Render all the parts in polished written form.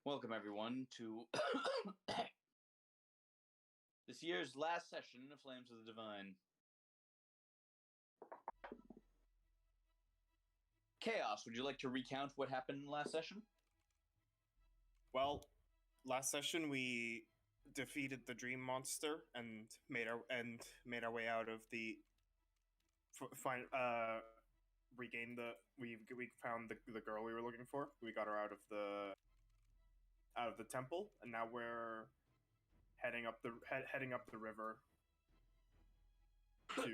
Welcome, everyone, to this year's last session of Flames of the Divine. Chaos, would you like to recount what happened last session? Well, last session we defeated the dream monster and made our way out of the regained the we found the girl we were looking for. We got her out of the temple, and now we're heading up the river to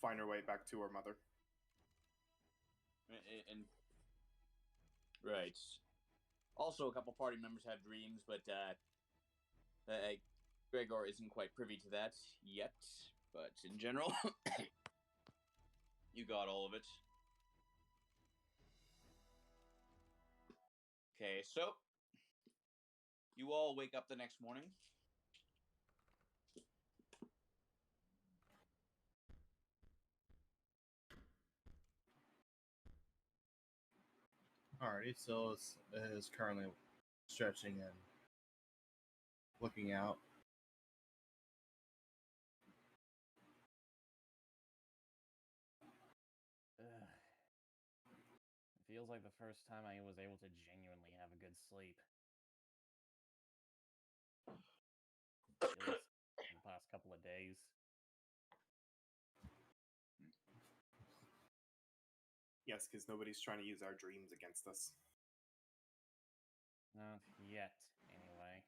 find our way back to our mother. And right. Also, a couple party members have dreams, but Gregor isn't quite privy to that yet. But in general, you got all of it. Okay, so you all wake up the next morning. Alrighty, so is currently stretching and looking out. It feels like the first time I was able to genuinely have a good sleep. At least in the past couple of days. Yes, because nobody's trying to use our dreams against us. Not yet, anyway.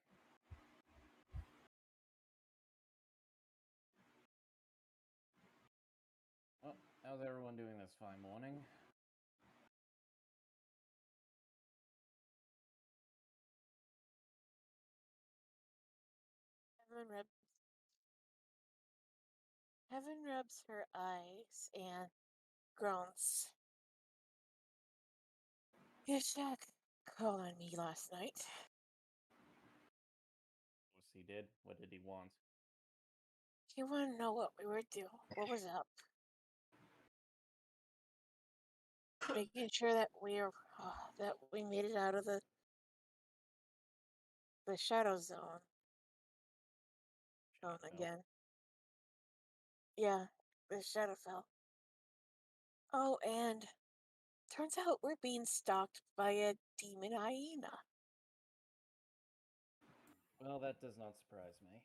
Well, how's everyone doing this fine morning? Heaven rubs her eyes and groans. Yashak called on me last night. Yes, he did. What did he want? He wanted to know what we were doing, what was up. Making sure that we made it out of the shadow zone. Zone again. Yeah, the Shadowfell. Oh, and turns out we're being stalked by a demon hyena. Well, that does not surprise me.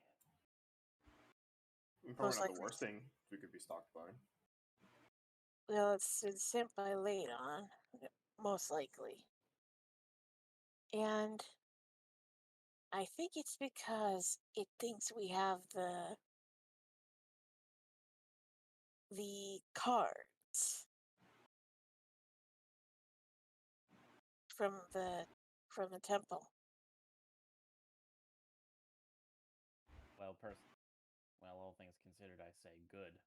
Probably Most not the likely. worst thing we could be stalked by. Well, it's sent by Ladon, most likely. And I think it's because it thinks we have the cards from the temple. Well, all things considered, I say good.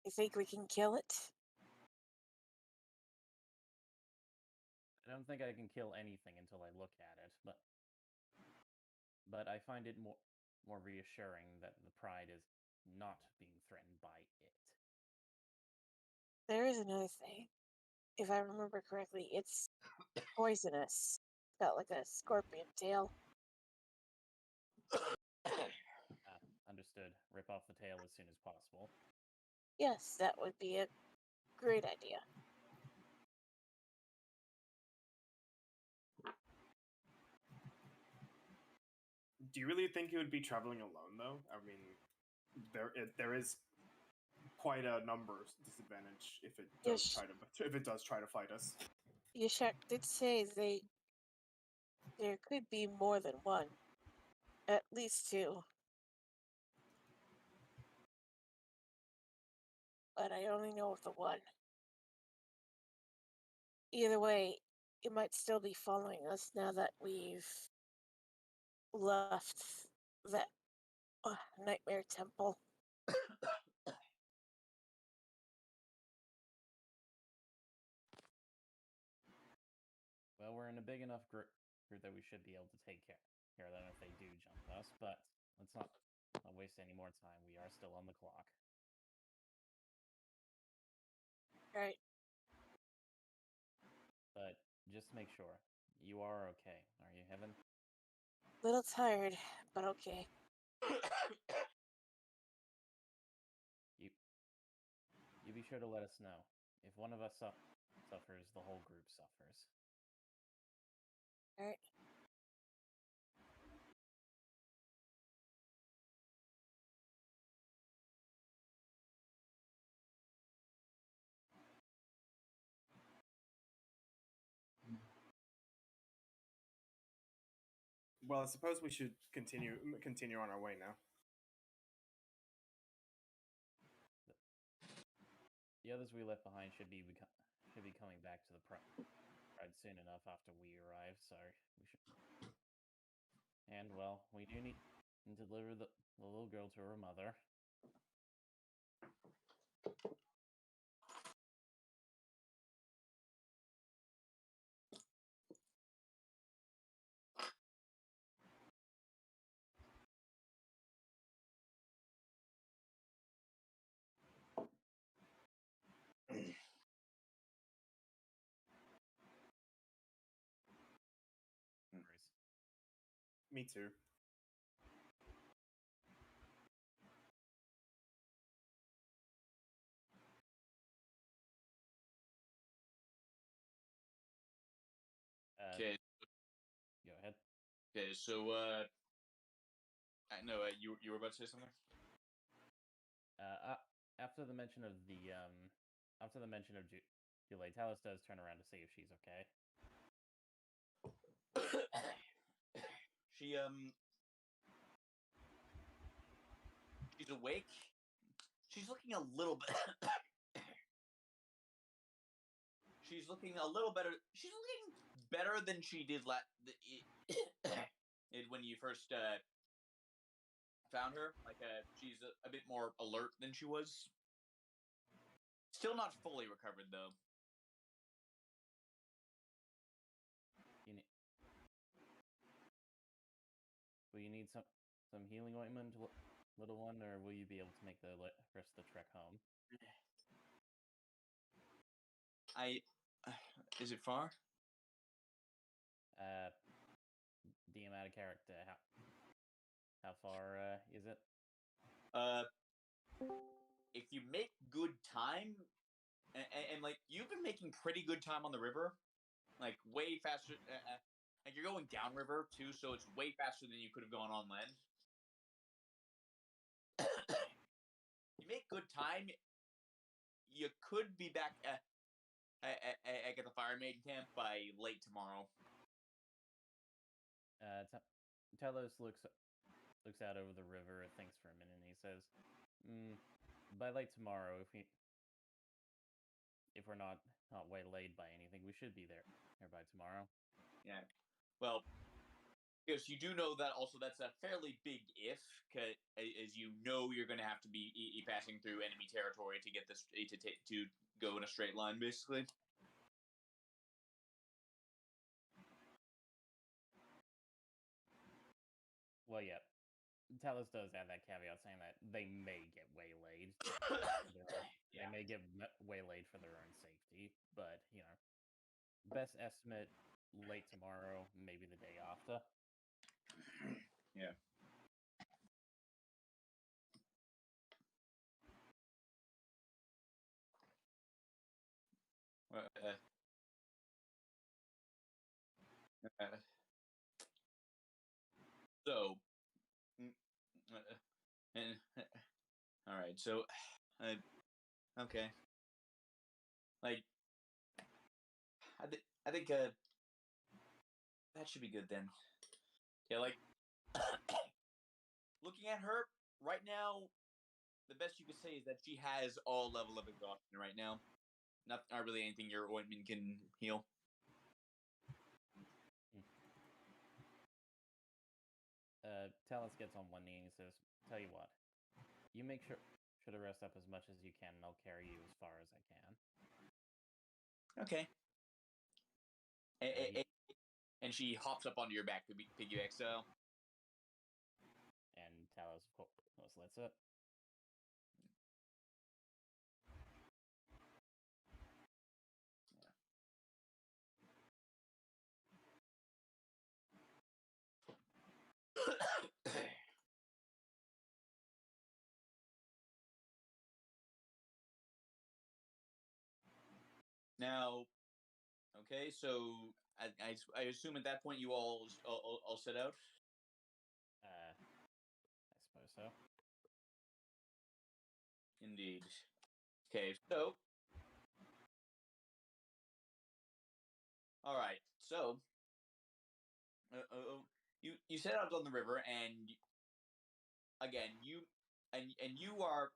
You think we can kill it? I don't think I can kill anything until I look at it, but I find it more reassuring that the pride is not being threatened by it. There is another thing. If I remember correctly, it's poisonous. It's got like a scorpion tail. Understood. Rip off the tail as soon as possible. Yes, that would be a great idea. Do you really think he would be traveling alone, though? I mean, there is quite a numbers disadvantage if it does try to fight us. Yashak did say there could be more than one, at least two. But I only know of the one. Either way, it might still be following us now that we've left that nightmare temple. Well, we're in a big enough group that we should be able to take care of them if they do jump us, but let's not waste any more time. We are still on the clock. Right. just make sure. You are okay, are you, Heaven? Little tired, but okay. You be sure to let us know. If one of us suffers, the whole group suffers. Alright. Well, I suppose we should continue on our way now. The others we left behind should be coming back to the pride soon enough after we arrive. So we should. And well, we do need to deliver the little girl to her mother. Me too. Okay. Go ahead. Okay. So, I know you were about to say something. After the mention of Julie, Talos does turn around to see if she's okay. She's awake. She's looking a little bit. She's looking a little better. She's looking better than she did when you first found her. Like, she's a bit more alert than she was. Still not fully recovered, though. Will you need some healing ointment, little one, or will you be able to make the rest of the trek home? Is it far? DM out of character. How far is it? If you make good time, and like you've been making pretty good time on the river, like way faster. Like you're going downriver too, so it's way faster than you could have gone on land. You make good time. You could be back at the Fire Maiden camp by late tomorrow. Telos looks out over the river, thinks for a minute, and he says, "By late tomorrow, if we're not waylaid by anything, we should be there by tomorrow." Yeah. Well, because you do know that also that's a fairly big if, as you know you're going to have to be passing through enemy territory to get this to go in a straight line, basically. Well, yeah. Talos does add that caveat saying that they may get waylaid. They may get waylaid for their own safety, but, best estimate, late tomorrow, maybe the day after. Yeah. So, all right. So, okay. Like, I think that should be good then. Yeah, like looking at her right now, the best you could say is that she has all level of exhaustion right now. Not really anything your ointment can heal. Talos gets on one knee and he says, "Tell you what, you make sure to rest up as much as you can, and I'll carry you as far as I can." Okay. And she hops up onto your back, piggyback style. And Talos, of course, lets it. Now, okay, so I assume at that point you all set out. I suppose so. Indeed. Okay, so all right, so you set out on the river, and again you are.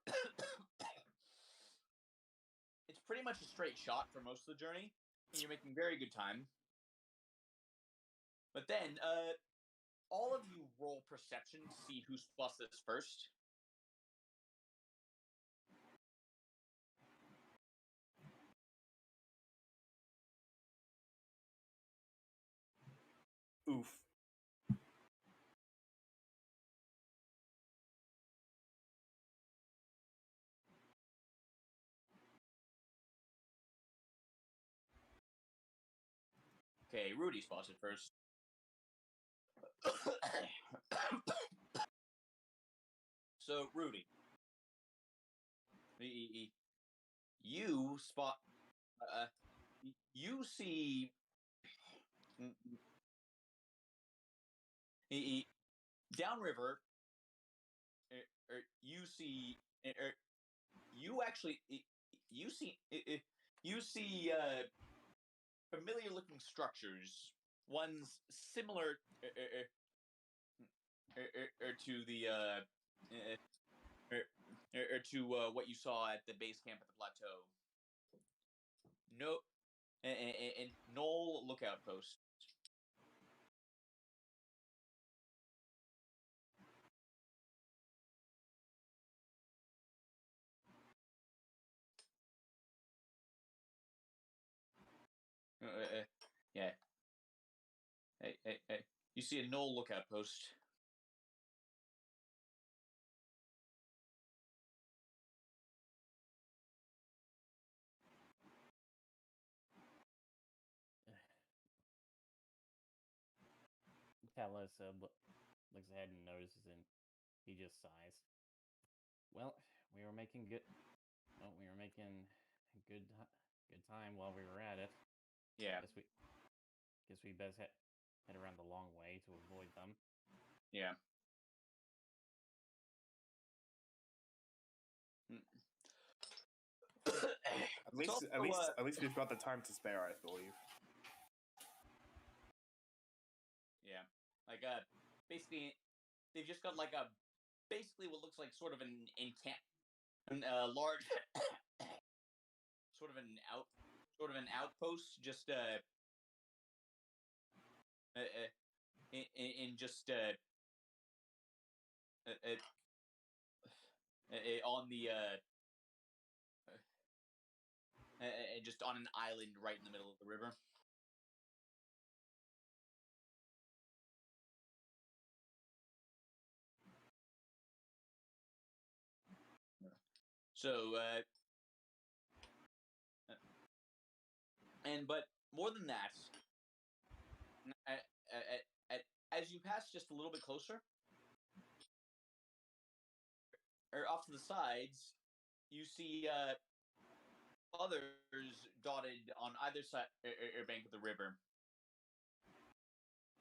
It's pretty much a straight shot for most of the journey, and you're making very good time. But then, all of you roll perception to see who spots this first. Oof. Okay, Rudy spots it first. So, Rudy, you spot. You see. Downriver. You see. You actually. You see. You see. Familiar-looking structures. Ones similar to the to what you saw at the base camp at the plateau. No, and Knoll lookout post. Yeah. Hey. You see a Knoll lookout post. Talos looks ahead and notices, and he just sighs. Well, we were making good. Well, we were making good time while we were at it. Yeah. Guess we best head around the long way to avoid them. Yeah. At least we've got the time to spare, I believe. Yeah, like basically, they've just got like basically what looks like sort of an large, sort of an outpost, just in just on the just on an island right in the middle of the river. So, but more than that, as you pass just a little bit closer, or off to the sides, you see others dotted on either side or bank of the river.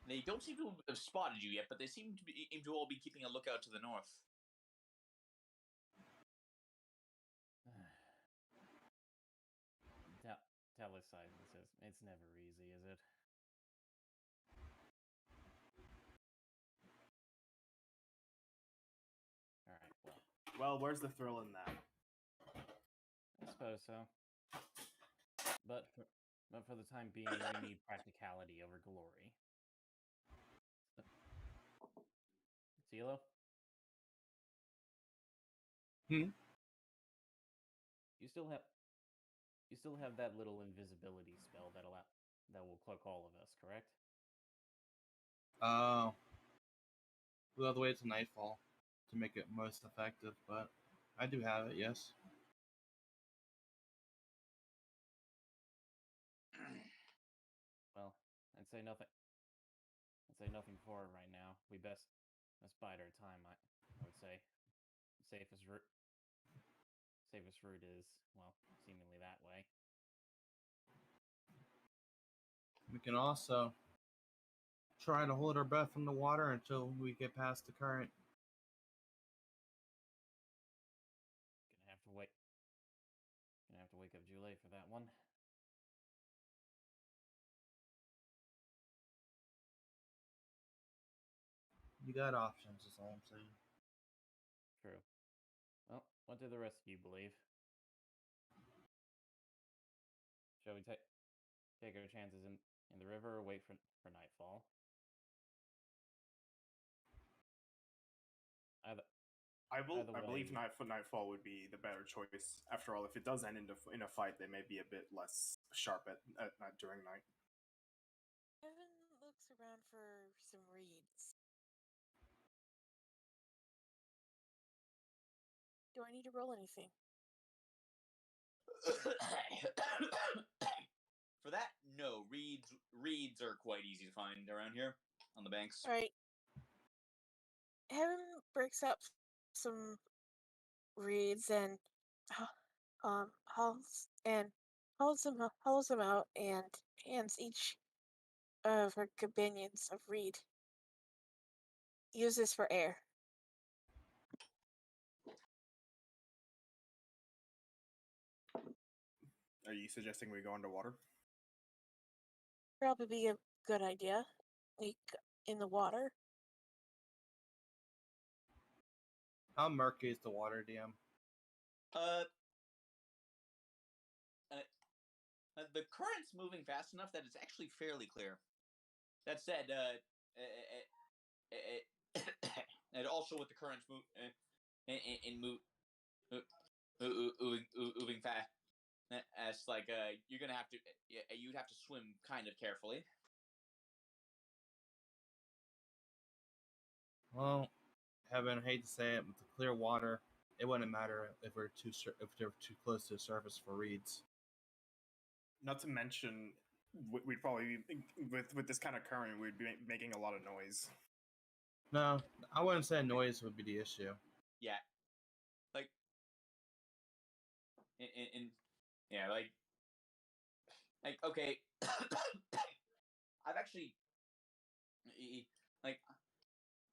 They don't seem to have spotted you yet, but they seem to all be keeping a lookout to the north. Talos sighs and says, "It's never easy, is it?" All right. Well, where's the thrill in that? I suppose so. But for the time being, we need practicality over glory. CeeLo? Hmm? You still have that little invisibility spell that will cloak all of us, correct? We'll have to wait till nightfall to make it most effective, but I do have it, yes. Well, I'd say nothing for it right now. We best bide our time. I would say safest route is, well, seemingly that way. We can also try to hold our breath in the water until we get past the current. Gonna have to wait. Gonna have to wake up Julie for that one. You got options, is all I'm saying. True. Well, what do the rest of you believe? Shall we take our chances in the river or wait for nightfall? Either I Either believe way- Nightfall would be the better choice. After all, if it does end in a fight, they may be a bit less sharp at during night. Evan looks around for some reeds. Do I need to roll anything? For that, no. Reeds are quite easy to find around here on the banks. All right. Evan breaks up some reeds and hauls them out and hands each of her companions a reed. Use this for air. Are you suggesting we go underwater? Probably be a good idea. Like in the water. How murky is the water, DM? The current's moving fast enough that it's actually fairly clear. That said, and also with the currents moving fast, as like you're gonna have to you'd have to swim kind of carefully. Well, Heaven, I hate to say it, with the clear water, it wouldn't matter if they're too close to the surface for reeds. Not to mention, we'd probably be, with this kind of current, we'd be making a lot of noise. No, I wouldn't say noise would be the issue. Yeah, like in yeah, like okay. I've actually like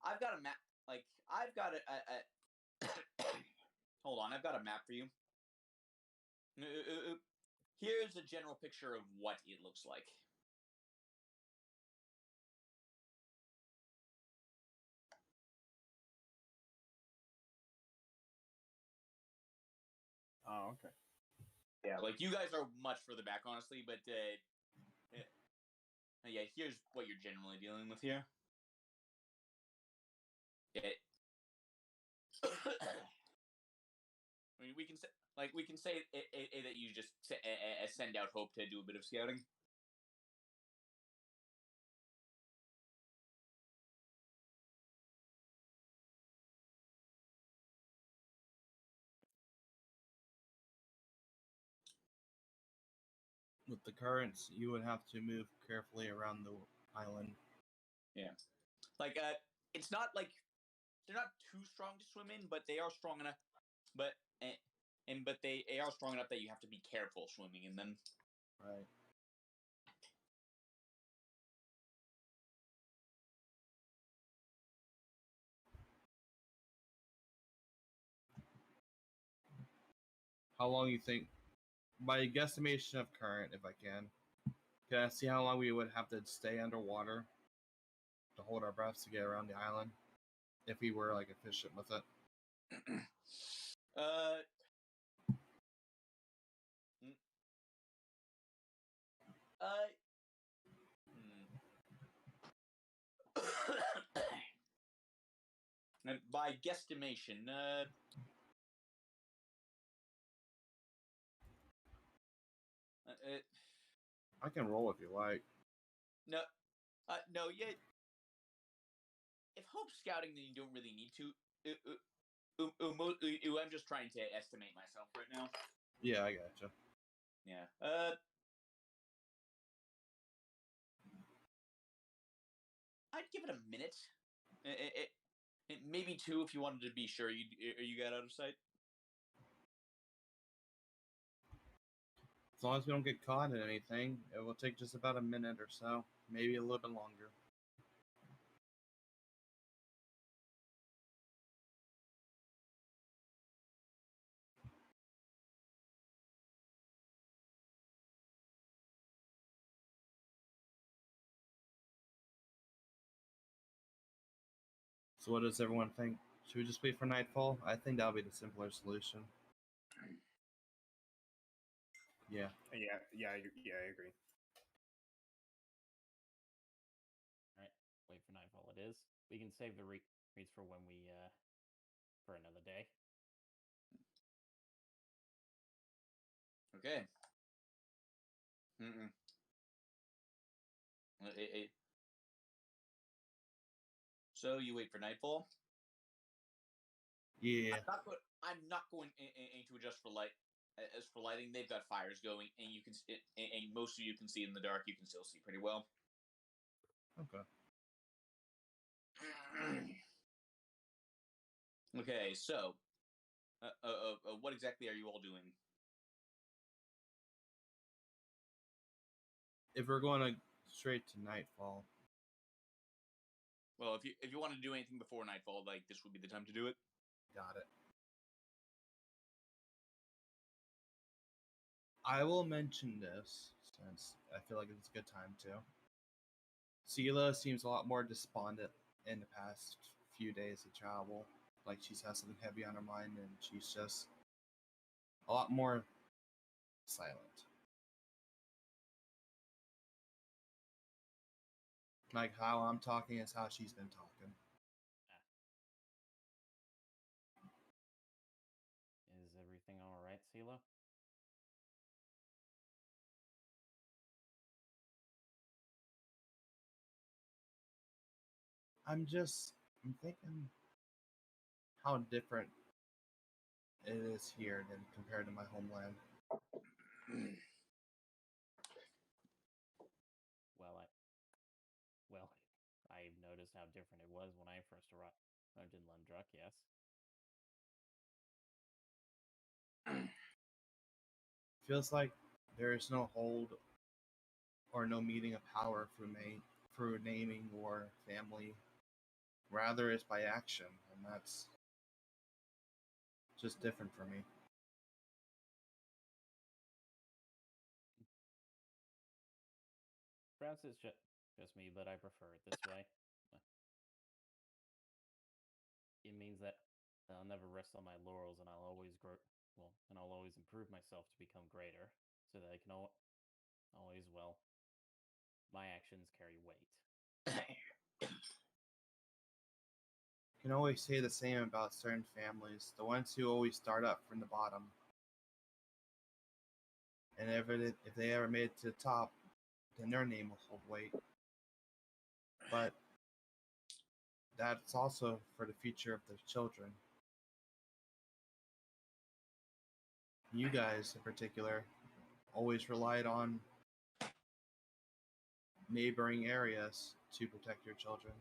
I've got a map. Like I've got a hold on, I've got a map for you. Here's a general picture of what it looks like. Oh, okay. Yeah, like you guys are much further back, honestly, but yeah, here's what you're generally dealing with here. I mean, we can say that you just send out Hope to do a bit of scouting. With the currents, you would have to move carefully around the island. Yeah, like it's not like they're not too strong to swim in, but they are strong enough. But they are strong enough that you have to be careful swimming in them. Right. How long you think, by a guesstimation of current, if I can I see how long we would have to stay underwater to hold our breaths to get around the island if we were like efficient with it? And by guesstimation, I can roll if you like. no, no, yeah. If Hope's scouting, then you don't really need to. I'm just trying to estimate myself right now. Yeah, I gotcha. Yeah. I'd give it a minute. Maybe two if you wanted to be sure you got out of sight. As long as we don't get caught in anything, it will take just about a minute or so, maybe a little bit longer. So what does everyone think? Should we just wait for nightfall? I think that'll be the simpler solution. Yeah. Yeah, I agree. Alright, wait for nightfall it is. We can save the reads for when we, for another day. Okay. So you wait for nightfall. Yeah. I'm not going to adjust for light. As for lighting, they've got fires going, and you can and most of you can see in the dark. You can still see pretty well. Okay. Okay, so what exactly are you all doing? If we're going to straight to nightfall, Well, if you want to do anything before nightfall, like this would be the time to do it. got it. I will mention this since I feel like it's a good time to. Sela seems a lot more despondent in the past few days of travel. Like she's had something heavy on her mind and she's just a lot more silent. Like how I'm talking is how she's been talking. Is everything alright, Sela? I'm thinking how different it is here than compared to my homeland. Well, I noticed how different it was when I first arrived in Lundruck, yes. Feels like there is no hold or no meeting of power through naming or family. Rather, it's by action, and that's just different for me. Perhaps it's just me, but I prefer it this way. It means that I'll never rest on my laurels, and I'll always grow. Well, and I'll always improve myself to become greater, so that I can always, well, my actions carry weight. You can always say the same about certain families, the ones who always start up from the bottom. And if they ever made it to the top, then their name will hold weight. But that's also for the future of their children. You guys, in particular, always relied on neighboring areas to protect your children.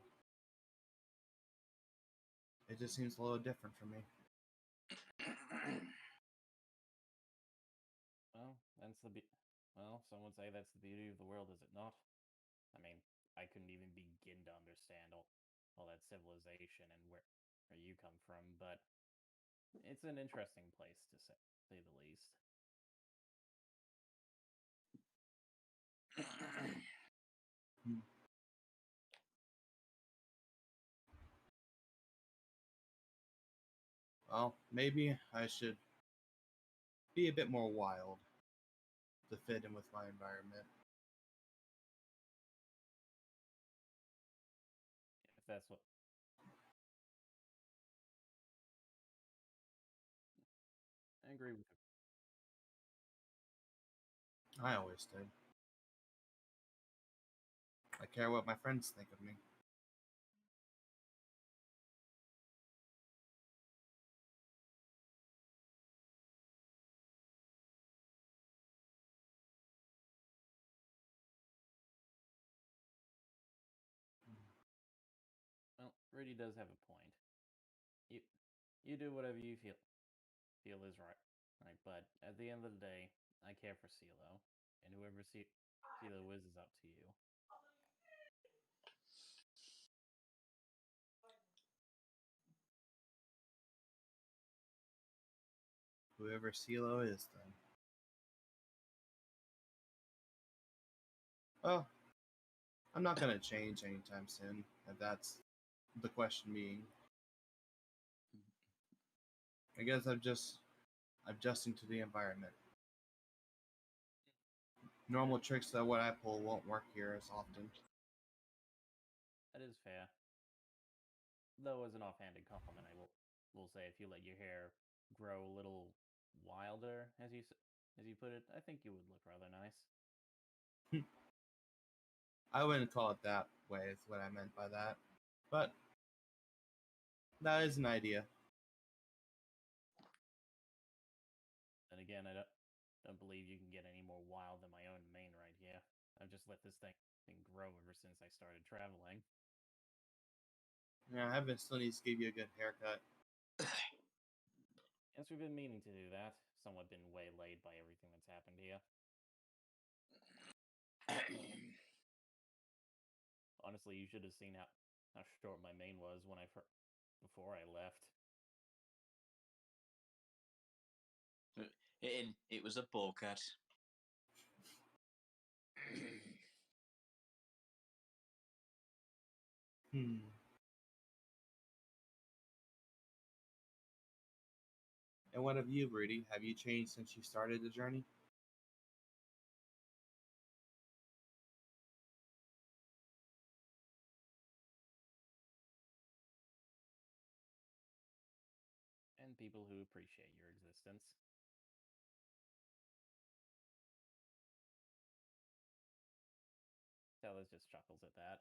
It just seems a little different for me. Well, some would say that's the beauty of the world, is it not? I mean, I couldn't even begin to understand all that civilization and where you come from, but it's an interesting place to say the least. Well, maybe I should be a bit more wild to fit in with my environment. If that's what. I agree with you. I always did. I care what my friends think of me. Well, Rudy does have a point. You do whatever you feel is right. But at the end of the day, I care for CeeLo, and whoever CeeLo is up to you. Whoever CeeLo is, then. Well, I'm not gonna change anytime soon, if that's the question being. I guess I'm just adjusting to the environment. Normal tricks that what I pull won't work here as often. That is fair. Though, as an offhanded comment, I will say, if you let your hair grow a little wilder, as you put it, I think you would look rather nice. I wouldn't call it that way, is what I meant by that. But that is an idea. And again, I don't believe you can get any more wild than my own mane right here. I've just let this thing grow ever since I started traveling. Yeah, I haven't still needs to give you a good haircut. Yes, we've been meaning to do that. Somewhat been waylaid by everything that's happened here. Honestly, you should have seen how short my mane was when before I left. And it was a bowl cut. And what of you, Rudy? Have you changed since you started the journey? And people who appreciate your existence. Taylor just chuckles at that.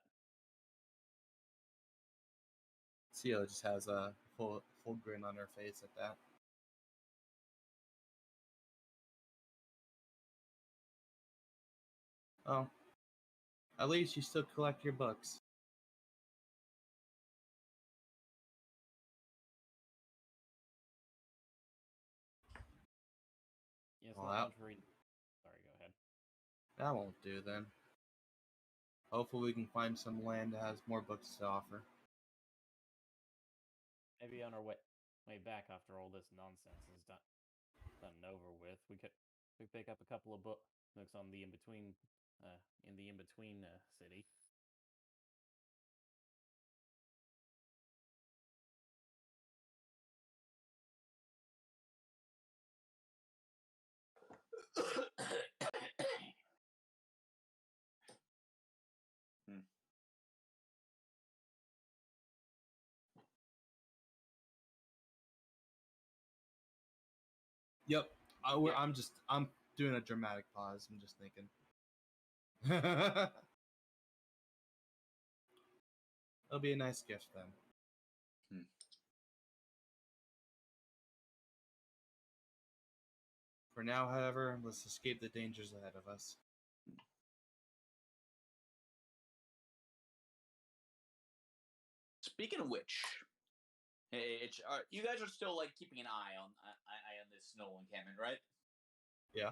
Sia just has a full grin on her face at that. Oh, at least you still collect your books. Yes, Well, not much reading. Sorry, go ahead. That won't do then. Hopefully we can find some land that has more books to offer. Maybe on our way back after all this nonsense is done and over with, we pick up a couple of books on the in between city. Yep. Yeah. I'm doing a dramatic pause. I'm just thinking. It'll be a nice gift then. For now, however, let's escape the dangers ahead of us. Speaking of which, you guys are still like keeping an eye on this snow encampment, right? Yeah.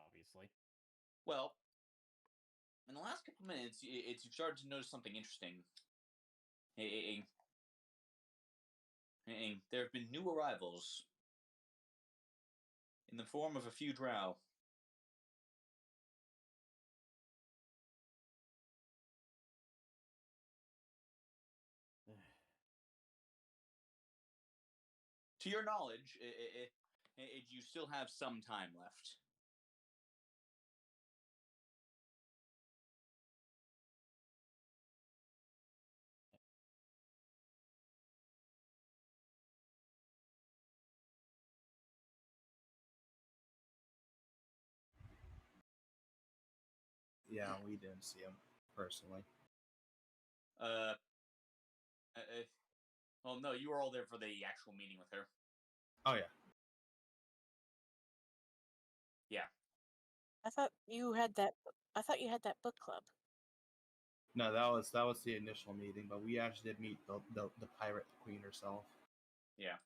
Obviously. Well, in the last couple minutes, you've started to notice something interesting. There have been new arrivals in the form of a few drow. To your knowledge, you still have some time left. Yeah, we didn't see him personally. Well, no, you were all there for the actual meeting with her. Oh yeah. Yeah. I thought you had that book club. No, that was the initial meeting, but we actually did meet the pirate queen herself. Yeah.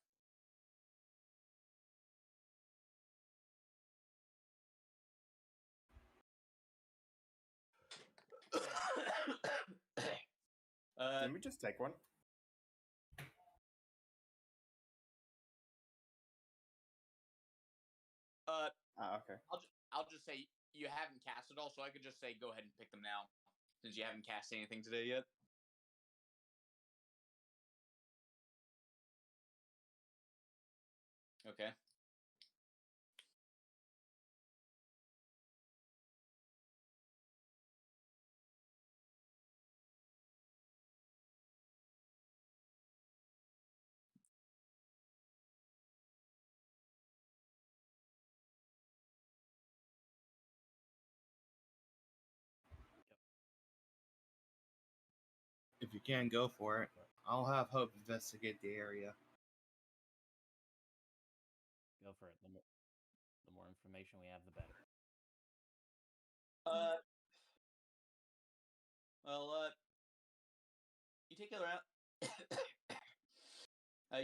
Didn't we just take one? Okay. I'll just say you haven't cast it all, so I could just say go ahead and pick them now, since you haven't cast anything today yet. Okay. If you can, go for it. I'll have Hope investigate the area. Go for it. The more information we have, the better. Well, you take a round.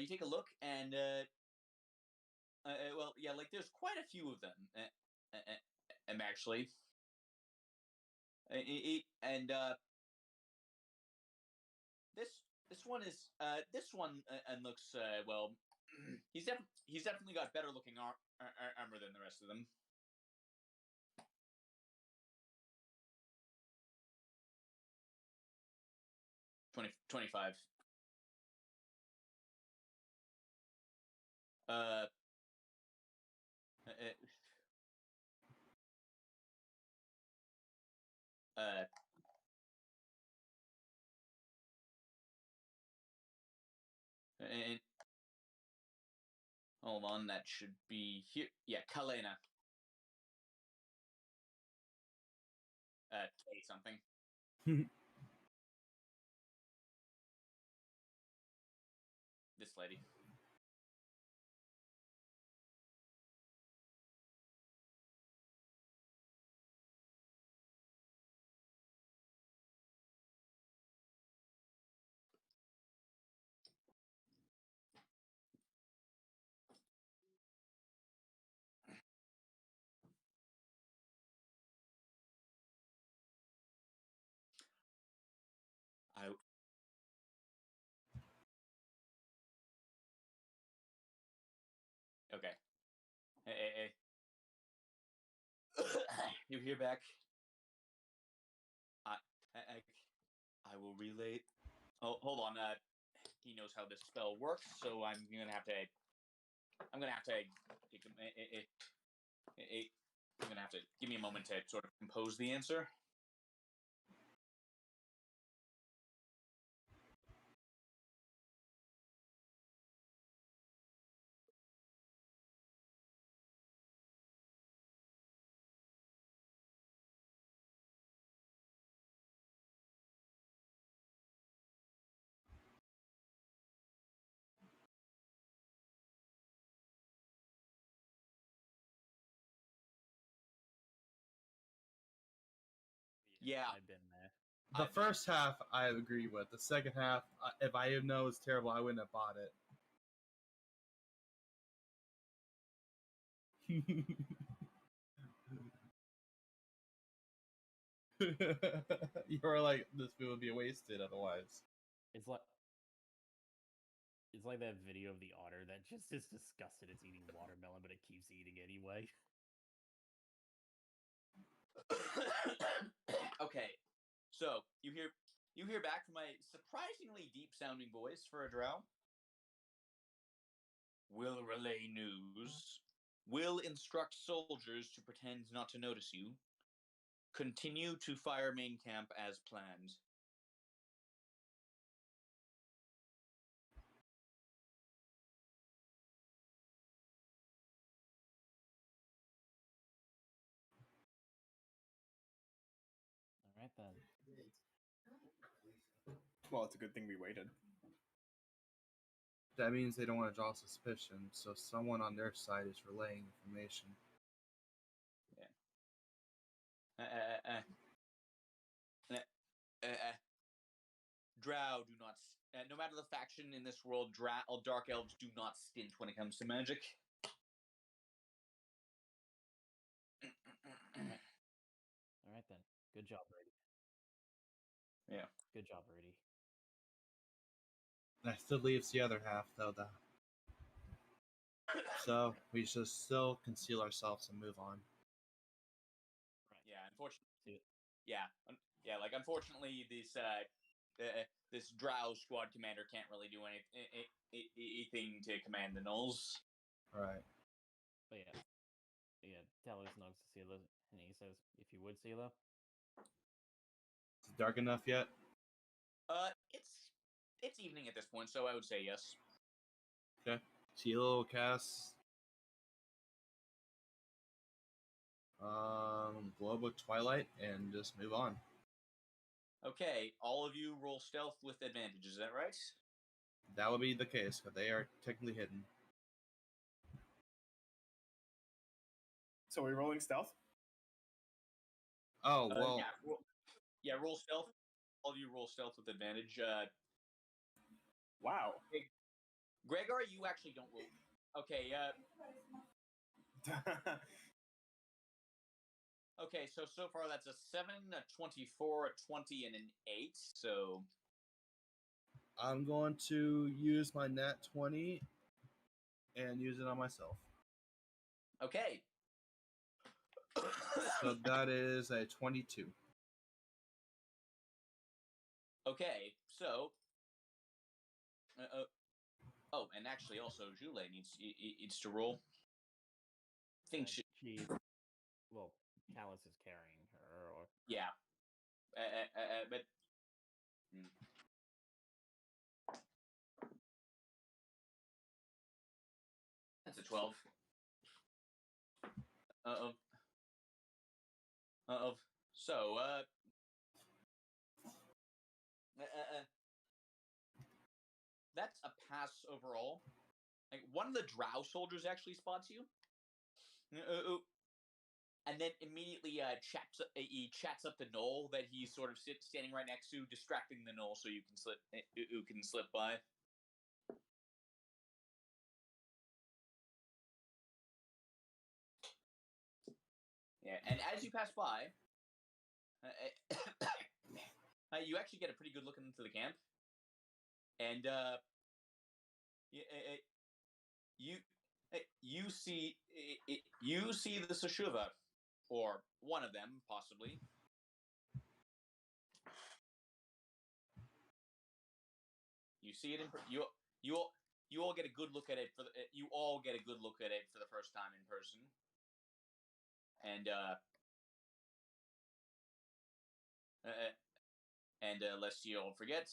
You take a look, and well, yeah, like there's quite a few of them. Actually, and this one is this one and looks well. He's definitely got better looking armor than the rest of them. 25. And hold on, that should be here. Yeah, Kalena. K something. This lady. Okay. Hey. You're here back. I will relay. Oh, hold on. He knows how this spell works, so I'm gonna have to. I'm gonna have to give me a moment to sort of compose the answer. Yeah, I've been there. The first half, I agree with. The second half, if I didn't know it was terrible, I wouldn't have bought it. You're like, this food would be wasted otherwise. It's like that video of the otter that just is disgusted it's eating watermelon, but it keeps eating anyway. Okay, so you hear back from my surprisingly deep sounding voice for a drow. Will relay news. Will instruct soldiers to pretend not to notice you. Continue to fire main camp as planned. All right then. Well, it's a good thing we waited. That means they don't want to draw suspicion, so someone on their side is relaying information. Drow do not. No matter the faction in this world, dark elves do not stint when it comes to magic. All right then. Good job, Brady. Yeah. Good job, Brady. That still leaves the other half, though. So we should still conceal ourselves and move on. Yeah, unfortunately. Yeah, like unfortunately, this Drow squad commander can't really do anything to command the Nulls. Right. But yeah, Talos knocks Sela, and he says, "If you would, Sela." Is it dark enough yet? It's evening at this point, so I would say yes. Okay. Sela will cast Globe of Twilight and just move on. Okay, all of you roll stealth with advantage. Is that right? That would be the case, because they are technically hidden. So are we rolling stealth? Oh, well, Roll stealth. All of you roll stealth with advantage. Wow. Gregor, you actually don't roll. Okay, okay, so far that's a 7, a 24, a 20, and an 8. So I'm going to use my nat 20 and use it on myself. okay. So that is a 22. Okay, so oh, and actually also Jule needs to roll. I think Well, Talos is carrying her, or yeah, but that's a 12. So that's a pass overall. Like one of the Drow soldiers actually spots you, and then immediately chats up the knoll that he's sort of standing right next to, distracting the knoll so you can slip by. Yeah, and as you pass by, you actually get a pretty good look into the camp, and you see the Sashuva, or one of them possibly. You see it in you all get a good look at it for the first time in person, and lest you all forget,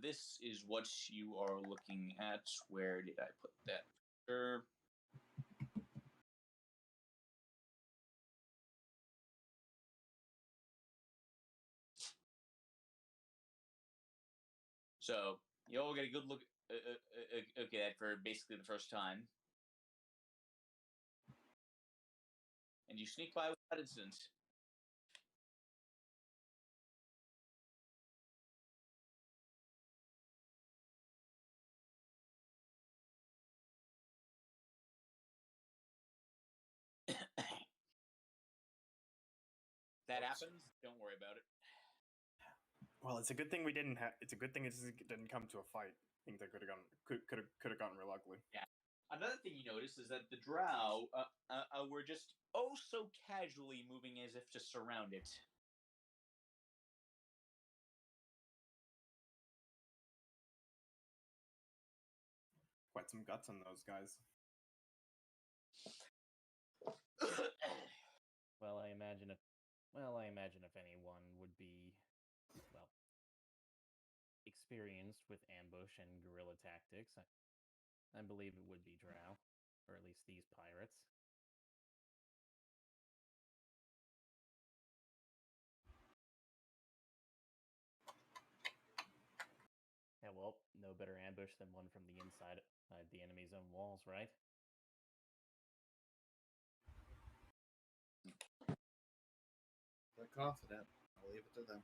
this is what you are looking at. Where did I put that? So you all get a good look at that for basically the first time, and you sneak by without incident. That happens. Don't worry about it. Well, it's a good thing we didn't have. It's a good thing it didn't come to a fight. I think that could have gotten real ugly. Yeah. Another thing you notice is that the Drow were just oh so casually moving as if to surround it. Quite some guts on those guys. Well, I imagine if anyone would be, well, experienced with ambush and guerrilla tactics, I believe it would be Drow, or at least these pirates. Yeah, well, no better ambush than one from the inside the enemy's own walls, right? They're confident. I'll leave it to them.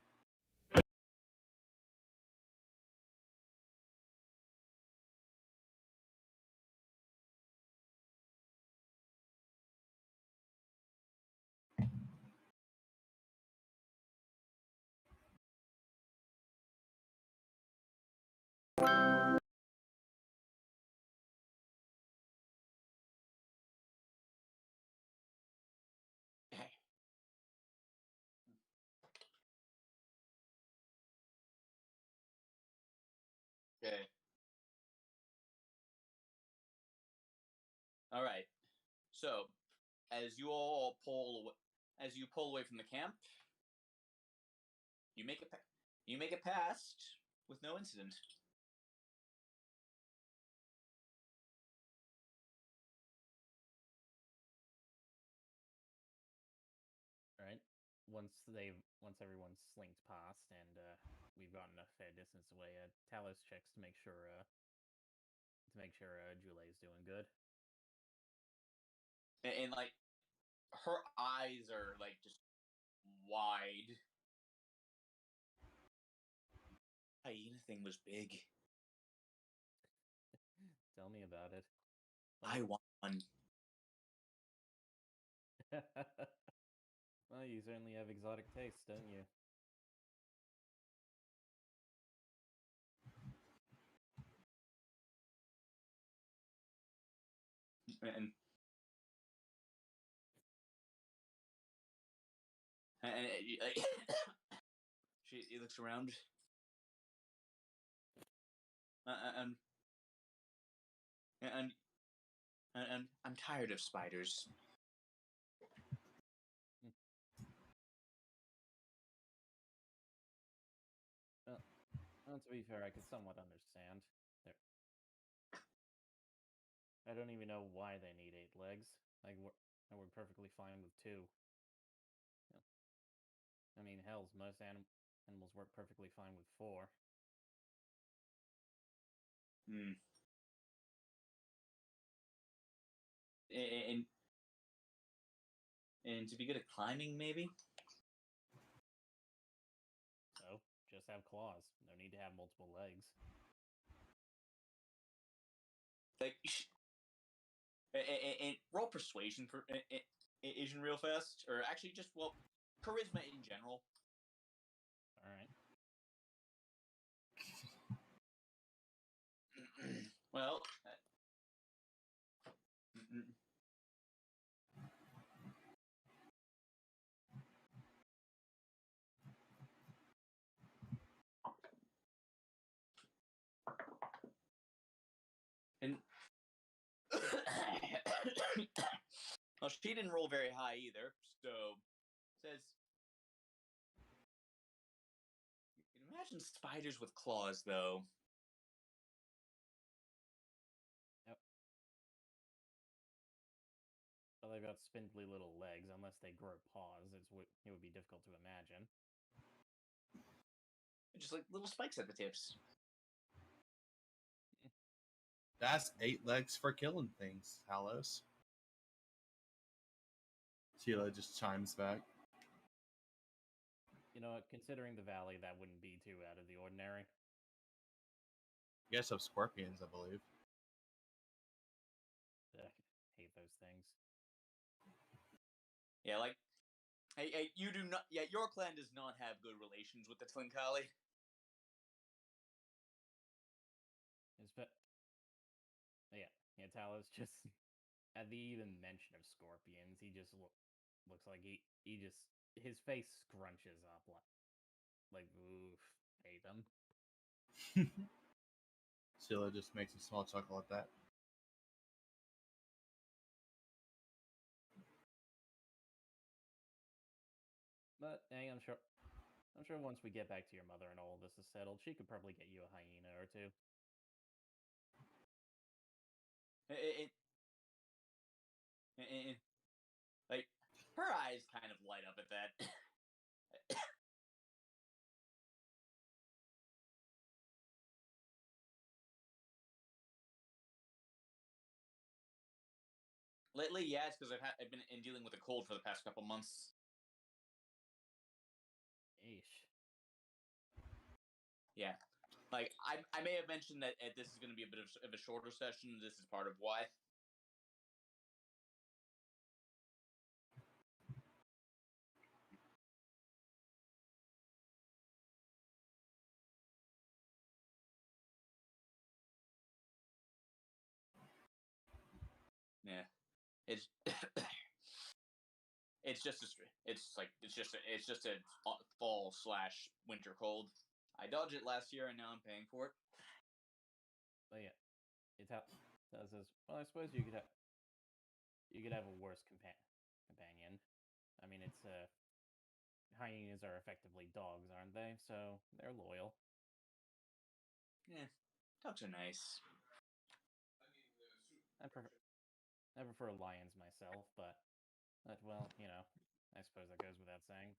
All right. So, as you all pull away from the camp, you make it past with no incident. All right. Once everyone's slinked past and we've gotten a fair distance away, Talos checks to make sure Jule's doing good. And like her eyes are like just wide. Hyena thing was big. Tell me about it. I want one. Well, you certainly have exotic tastes, don't you? And she looks around. And I'm tired of spiders. Well, to be fair, I could somewhat understand. I don't even know why they need 8 legs. I work perfectly fine with 2. Yeah. I mean, hells, most animals work perfectly fine with 4. And to be good at climbing, maybe. So, just have claws. No need to have multiple legs. Like, and roll persuasion for Asian real fast, or actually just charisma in general. All right. Well, and well, she didn't roll very high either, so says, you can imagine spiders with claws, though. Yep. Well, they've got spindly little legs. Unless they grow paws, it would be difficult to imagine. Just like little spikes at the tips. That's 8 legs for killing things, Talos. Sheila just chimes back. You know what? Considering the valley, that wouldn't be too out of the ordinary. You guys have scorpions, I believe. Ugh, hate those things. Yeah, like, hey, you do not. Yeah, your clan does not have good relations with the Twinkali. Yeah, Talos just at the even mention of scorpions, he just looks like his face scrunches up like oof, hate them. Sheila just makes a small chuckle at that. But hey, I'm sure once we get back to your mother and all this is settled, she could probably get you a hyena or 2. Like, her eyes kind of light up at that. Lately, yeah, it's because I've been dealing with a cold for the past couple months. Eesh. Yeah, like I may have mentioned that this is going to be a bit of a shorter session. This is part of why. Yeah, it's it's just a fall/winter cold. I dodged it last year, and now I'm paying for it. But yeah, Talos says, well, I suppose you could you could have a worse companion. I mean, it's hyenas are effectively dogs, aren't they? So they're loyal. Yeah, dogs are nice. I prefer lions myself, but well, I suppose that goes without saying.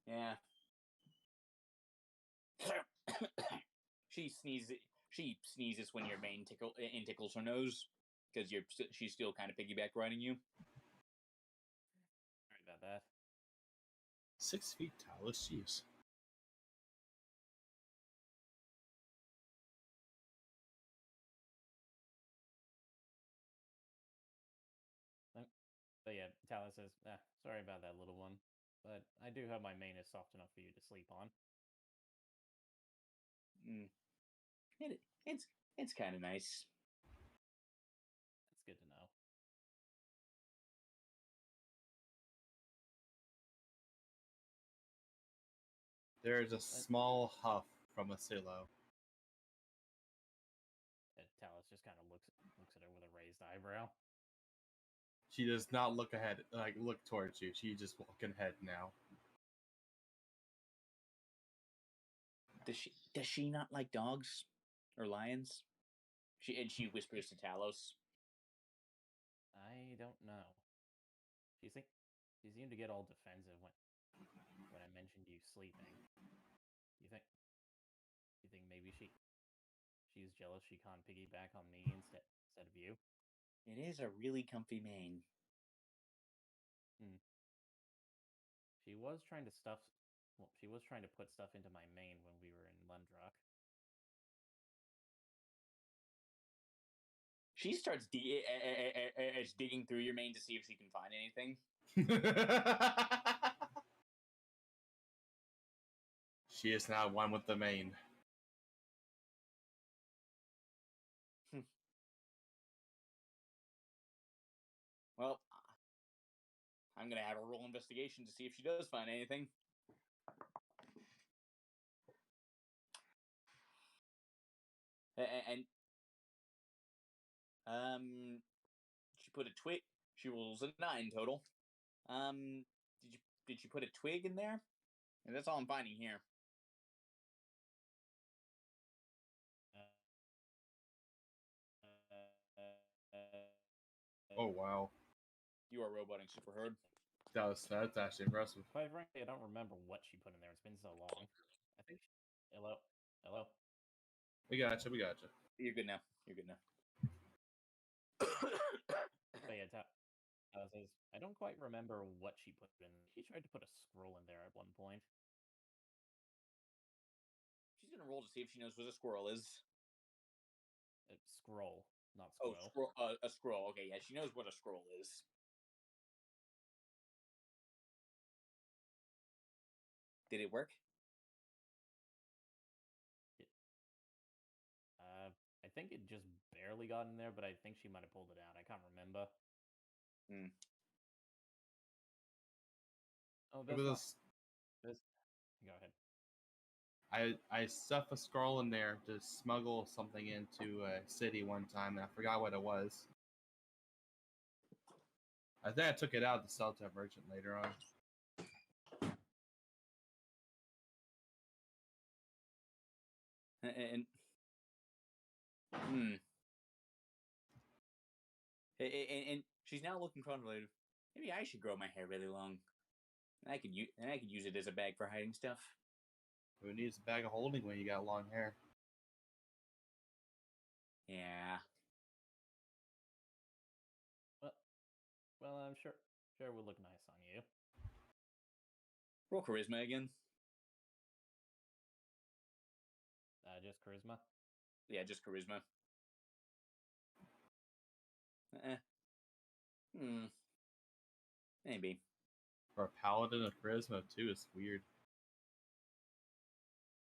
Yeah. She sneezes. She sneezes when your mane tickles her nose because she's still kind of piggyback riding you. Sorry about that. 6 feet Talus, jeez. But yeah, Talus says, sorry about that, little one. But I do hope my mane is soft enough for you to sleep on. It's kind of nice. That's good to know. There is a small huff from a silo. Talus just kind of looks at her with a raised eyebrow. She does not look ahead, look towards you. She's just walking ahead now. Does she not like dogs or lions? She whispers to Talos. I don't know. She seemed to get all defensive when I mentioned you sleeping. You think maybe she's jealous she can't piggyback on me instead of you? It is a really comfy mane. She was trying to put stuff into my mane when we were in Lundrock. She starts digging through your mane to see if she can find anything. She is now one with the mane. Well, I'm gonna have her roll investigation to see if she does find anything. And she put a twig. She rolls a 9 total. Did you put a twig in there? And that's all I'm finding here. Oh wow, You are roboting super hard. that's actually impressive. Quite frankly, I don't remember what she put in there. It's been so long. I think. Hello. We gotcha. You're good now. But yeah, Talus says, I don't quite remember what she put in. She tried to put a scroll in there at one point. She's gonna roll to see if she knows what a squirrel is. Scroll, not squirrel. Oh, a scroll. Okay, yeah, she knows what a scroll is. Did it work? I think it just barely got in there, but I think she might have pulled it out. I can't remember. Oh, Go ahead. I stuffed a scroll in there to smuggle something into a city one time, and I forgot what it was. I think I took it out to sell to a merchant later on. And she's now looking contemplative. Maybe I should grow my hair really long. And I could use it as a bag for hiding stuff. Who needs a bag of holding when you got long hair? Yeah. Well, I'm sure it would look nice on you. Roll charisma again. Just charisma? Yeah, just charisma. Maybe. For a paladin of charisma too is weird.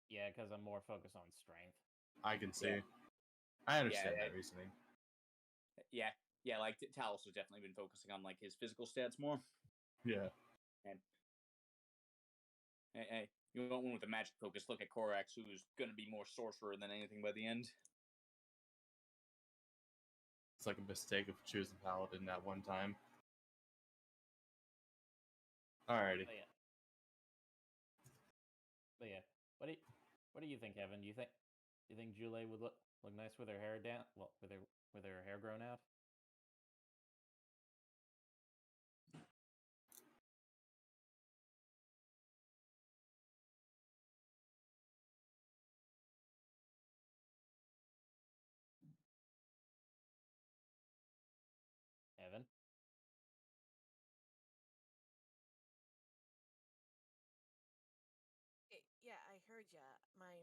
Yeah, because I'm more focused on strength. I can see. Yeah. I understand that reasoning. Yeah, like Talos has definitely been focusing on like his physical stats more. Yeah. And hey, you want one with a magic focus? Look at Korax, who's going to be more sorcerer than anything by the end. like a mistake of choosing Paladin that one time. Alrighty. But yeah, what do you think, Evan? Do you think Julie would look nice with her hair down? Well, with her hair grown out? Evan? Yeah, I heard ya. My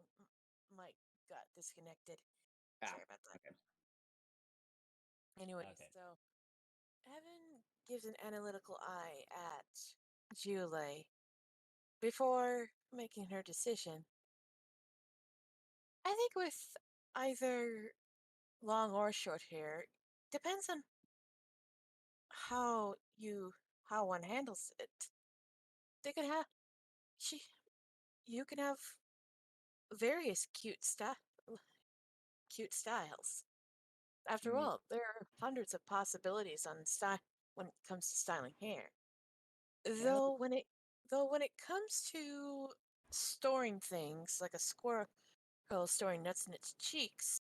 mic got disconnected. Ah, Sorry about that. okay. Anyways, Okay. so Evan gives an analytical eye at Julie before making her decision. I think with either long or short hair, depends on how one handles it. They can have she you can have various cute styles. After all, there are hundreds of possibilities on style when it comes to styling hair. Though when it comes to storing things like a squirrel storing nuts in its cheeks,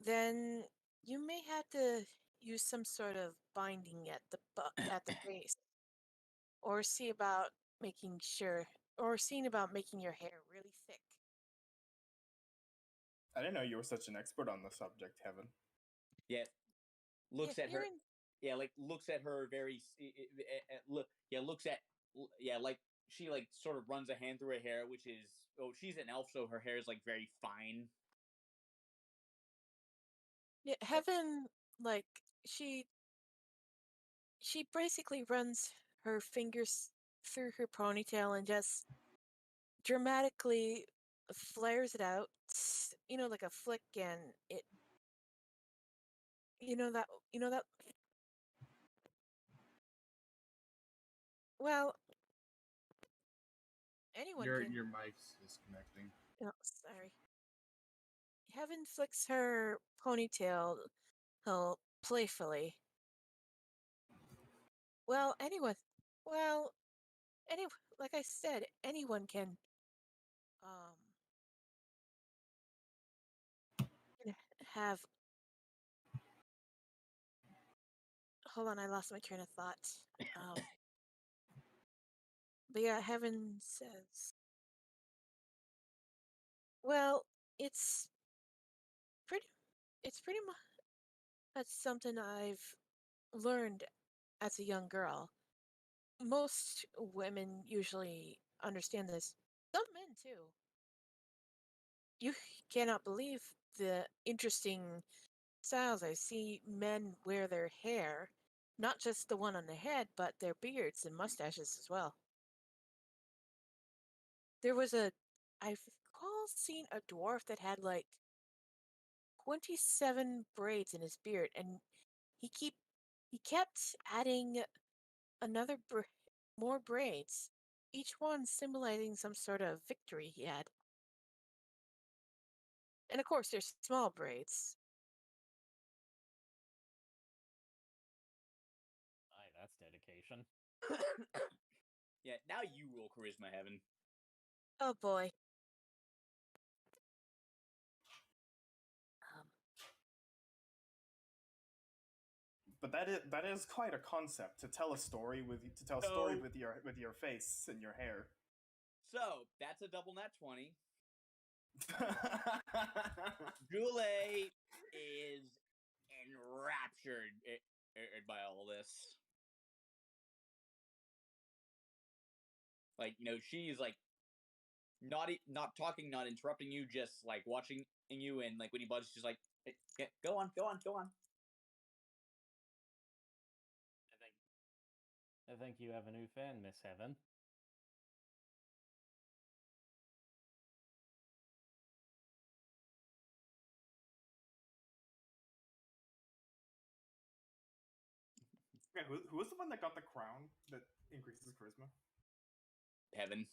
then you may have to use some sort of binding at the base, or see about seeing about making your hair really thick. I didn't know you were such an expert on the subject, Heaven. Yeah, looks Yeah, at her. Yeah, like looks at her very. Looks at. Yeah, like she like sort of runs a hand through her hair, which is she's an elf, so her hair is like very fine. Yeah, Heaven, like she basically runs her fingers through her ponytail and just dramatically flares it out, like a flick, and it, that. Well, anyone Your can. mic's disconnecting. Oh, sorry. Heaven flicks her ponytail playfully. Well, anyone. Well, any like I said, anyone can um can have. Hold on, I lost my train of thought. Um, but yeah, Heaven says, well, it's pretty. It's pretty much something I've learned as a young girl. Most women usually understand this. Some men too. You cannot believe the interesting styles I see men wear their hair, not just the one on the head, but their beards and mustaches as well. There was I recall seeing a dwarf that had like 27 braids in his beard, and he kept adding another more braids, each one symbolizing some sort of victory he had. And of course, there's small braids. Aye, that's dedication. Yeah, now you roll charisma, Heaven. Oh boy. Um, But that is quite a concept to tell a story with your face and your hair. So that's a double nat 20. Julie is enraptured by all this. Like, she's like not talking, not interrupting you, just like watching you, and like when he buzzes, she's like, hey, go on. I think you have a new fan, Miss Heaven. Okay, who was the one that got the crown that increases charisma? Heaven.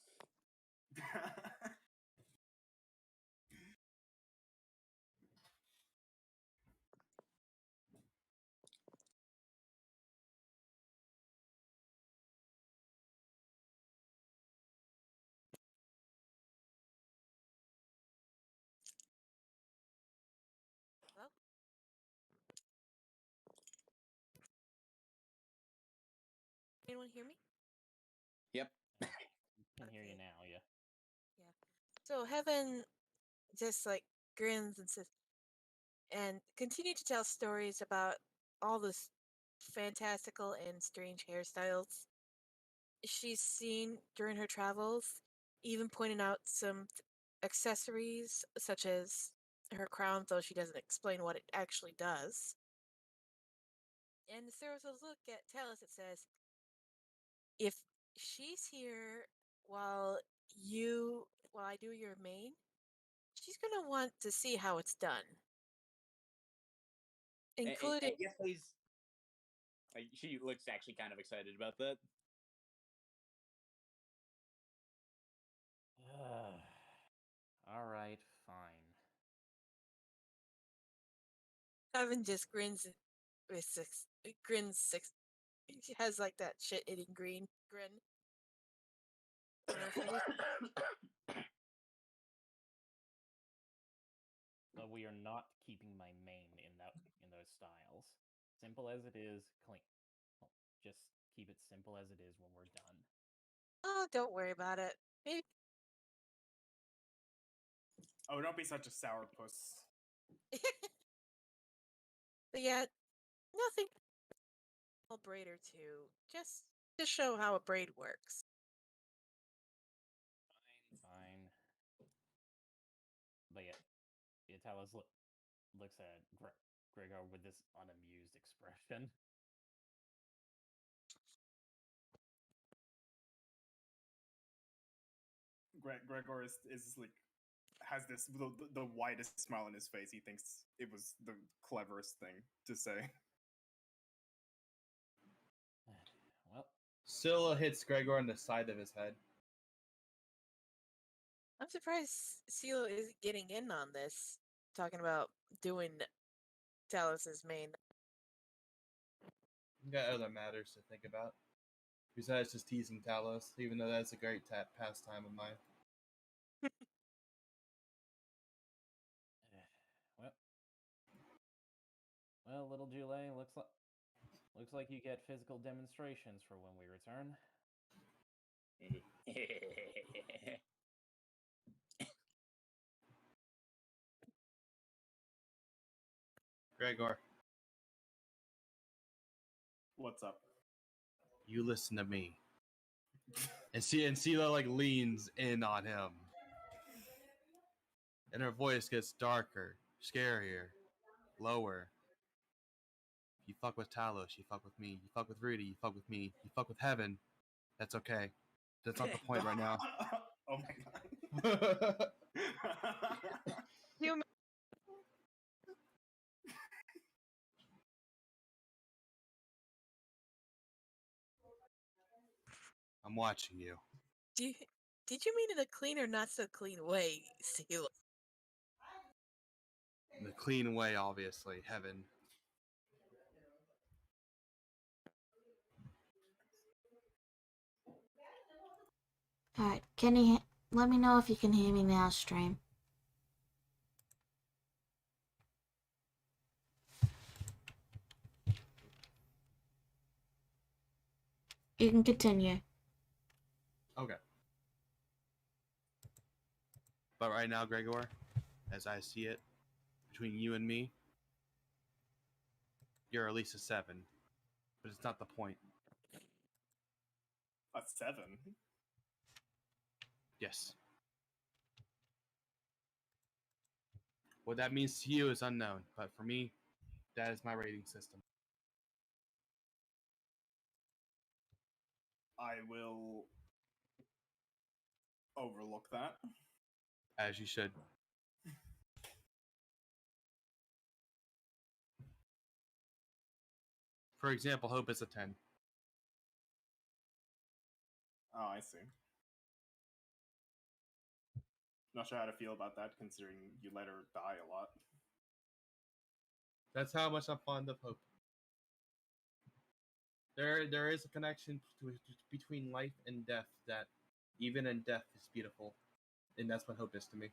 Anyone hear me? Yep. Can hear you Okay. now, yeah. So Heaven just like grins and says, and continue to tell stories about all this fantastical and strange hairstyles she's seen during her travels, even pointing out some accessories such as her crown, though she doesn't explain what it actually does. And throws a look at Talus that says, if she's here while I do your main, she's gonna want to see how it's done. Including yes, please. She looks actually kind of excited about that. All right, fine. Evan just grins with six. She has like that shit-eating green grin on her face. But we are not keeping my main in those styles. Simple as it is, clean. Well, just keep it simple as it is when we're done. Oh, don't worry about it. Maybe. Oh, don't be such a sourpuss. But yeah, nothing. A braid or two, just to show how a braid works. Fine. But yeah, Talos looks at Gregor with this unamused expression. Gregor is like has this the widest smile on his face. He thinks it was the cleverest thing to say. Well, Scylla hits Gregor on the side of his head. I'm surprised CeeLo is getting in on this, talking about doing Talus's main. You got other matters to think about. Besides just teasing Talos, even though that's a great pastime of mine. well, little Jule, looks like you get physical demonstrations for when we return. Gregor, What's up? you listen to me. And Scylla like leans in on him. And her voice gets darker, scarier, lower. You fuck with Talos, you fuck with me. You fuck with Rudy, you fuck with me. You fuck with Heaven. That's okay. That's not the point right now. Oh my god. You I'm watching you. did you mean in a clean or not so clean way, CeeLo? In the clean way, obviously. Heaven. Alright, let me know if you can hear me now, stream. You can continue. Okay. But right now, Gregor, as I see it, between you and me, you're at least a 7. But it's not the point. A 7? Yes. What that means to you is unknown, but for me, that is my rating system. I will overlook that. As you should. For example, Hope is a 10. Oh, I see. Not sure how to feel about that, considering you let her die a lot. That's how much I'm fond of Hope. There is a connection between life and death that, even in death, is beautiful, and that's what Hope is to me.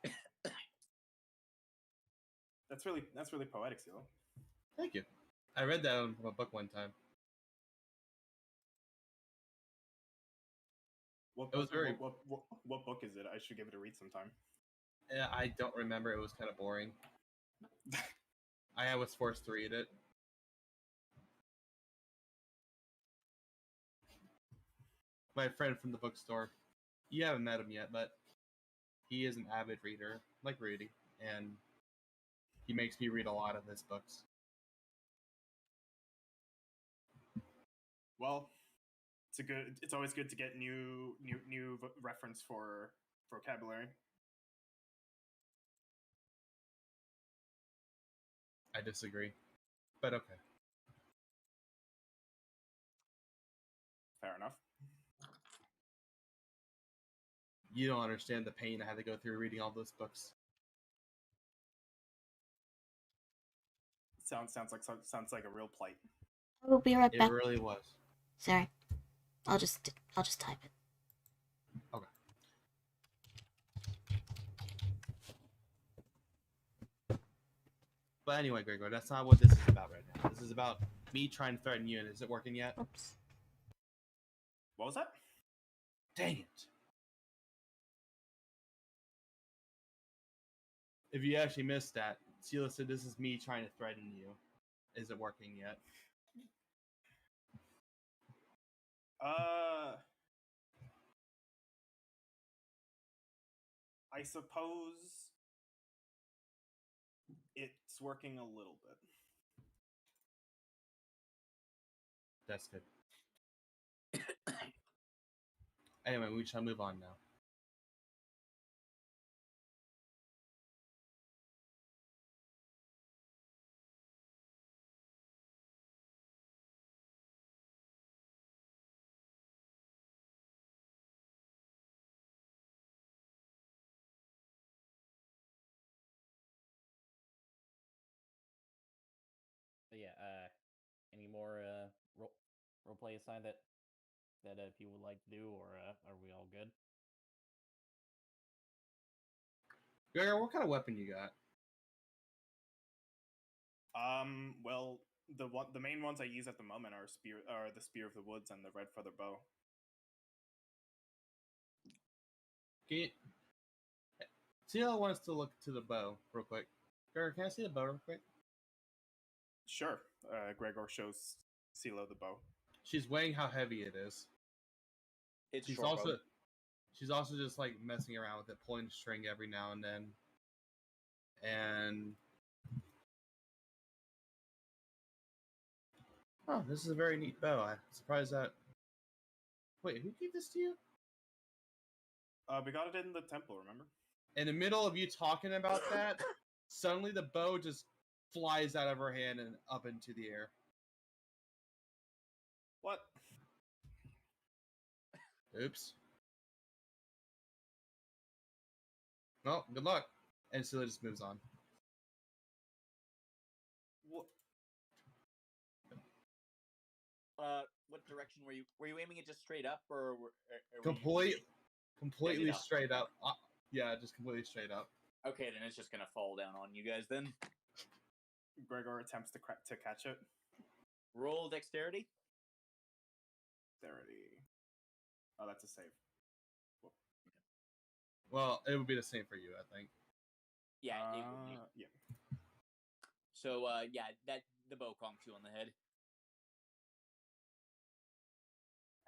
That's really poetic, Silo. Thank you. I read that from a book one time. What It was book, very- what book is it? I should give it a read sometime. Yeah, I don't remember. It was kind of boring. I was forced to read it. My friend from the bookstore. You haven't met him yet, but he is an avid reader, like Rudy, and he makes me read a lot of his books. Well, it's always good to get new reference for vocabulary. I disagree, but okay. Fair enough. You don't understand the pain I had to go through reading all those books. Sounds like a real plight. I will be right It back. really was. Sorry. I'll just type it. Okay. But anyway, Gregor, that's not what this is about right now. This is about me trying to threaten you, and is it working yet? Oops. What was that? Dang it. If you actually missed that, Sela said this is me trying to threaten you. Is it working yet? I suppose it's working a little bit. That's good. Anyway, we shall move on now. But yeah, any more role play assigned that people would like to do, or are we all good? Gregor, what kind of weapon you got? Well, the main ones I use at the moment are the spear of the woods and the red feather bow. Can you... Sela wants to look to the bow real quick. Gregor, can I see the bow real quick? Sure. Gregor shows CeeLo the bow. She's weighing how heavy it is. It's She's short also bow. she's also just like messing around with it, pulling the string every now and then. And oh, this is a very neat bow. I'm surprised that. Wait, who gave this to you? We got it in the temple, remember? In the middle of you talking about that, suddenly the bow just flies out of her hand and up into the air. What? Oops. Well, good luck. And Sela just moves on. What? What direction were you? Were you aiming it just straight up, or were you Completely up? straight up. Yeah, just completely straight up. Okay, then it's just gonna fall down on you guys. Then Gregor attempts to catch it. roll dexterity. Dexterity. Oh, that's a save. Well, it would be the same for you, I think. Yeah, it would be. Yeah. So, yeah, that the bow conks you on the head.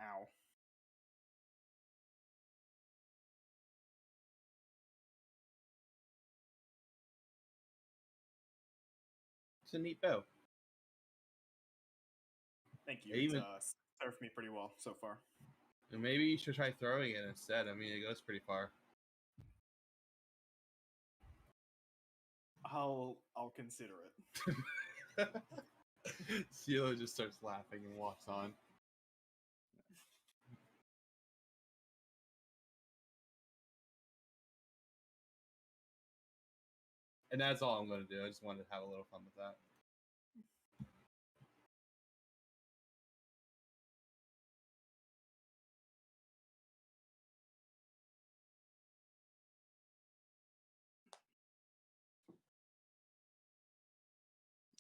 Ow. It's a neat bow. Thank you. Even- It's served me pretty well so far. And maybe you should try throwing it instead. I mean, it goes pretty far. I'll consider it. Sela just starts laughing and walks on. And that's all I'm going to do. I just wanted to have a little fun with that.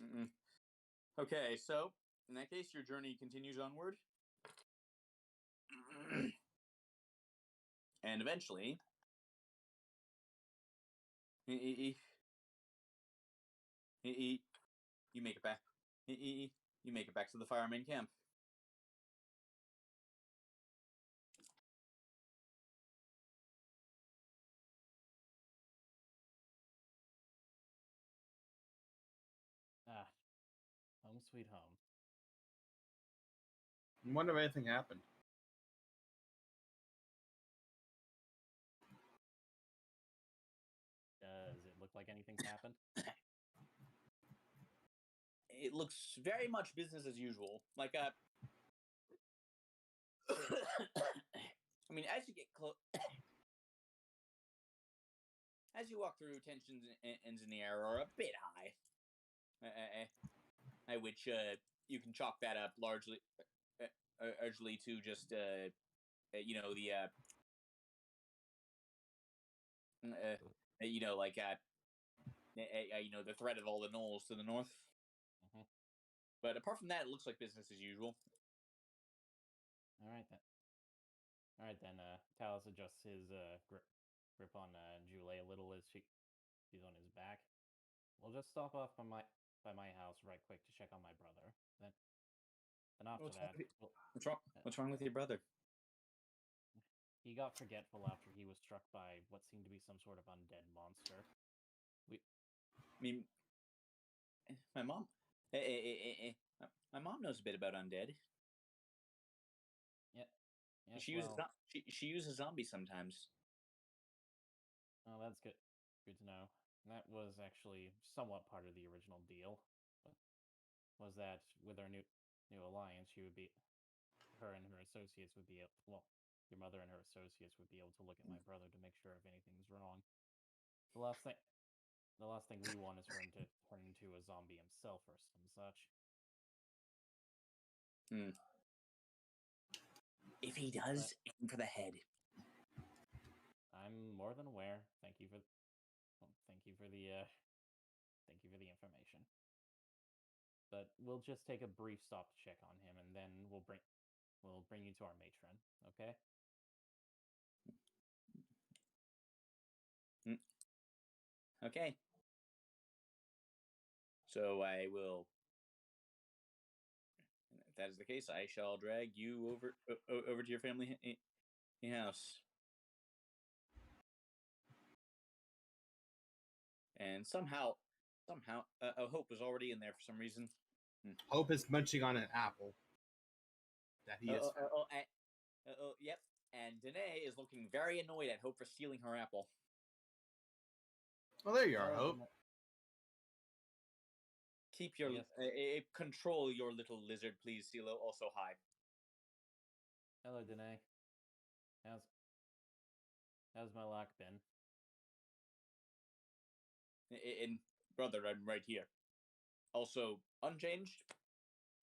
Mm-mm. Okay, so in that case, your journey continues onward. And eventually, you make it back. You make it back to the fireman camp. Ah, home sweet home. I wonder if anything happened. Does it look like anything's happened? It looks very much business as usual. Like I mean, as you get close, as you walk through, tensions ends in the air are a bit high. Which you can chalk that up largely to just you know the you know like you know the threat of all the gnolls to the north. Mhm. But apart from that, it looks like business as usual. All right then. All right then. Talos adjusts his grip on Jule a little as she's on his back. We'll just stop off by my house right quick to check on my brother. Then after that, What's wrong with your brother? he got forgetful after he was struck by what seemed to be some sort of undead monster. I mean, my mom. My mom knows a bit about undead. Yeah. Yes, She uses zombies sometimes. Oh, that's good. Good to know. And that was actually somewhat part of the original deal. Was that with our new alliance, her and her associates would be your mother and her associates would be able to look at my brother to make sure if anything's wrong. The last thing we want is for him to turn into a zombie himself or some such. If he does, aim for the head. I'm more than aware. Thank you for the information. But we'll just take a brief stop to check on him, and then we'll bring you to our matron. Okay? Okay. So I will. If that is the case, I shall drag you over to your family house. And somehow, Hope was already in there for some reason. Hope is munching on an apple. That he is. Yep. And Danae is looking very annoyed at Hope for stealing her apple. Well, there you are, Hope. Keep your control your little lizard, please, CeeLo. Also, hi. Hello, Danae. How's my lock been? And brother, I'm right here. Also, unchanged.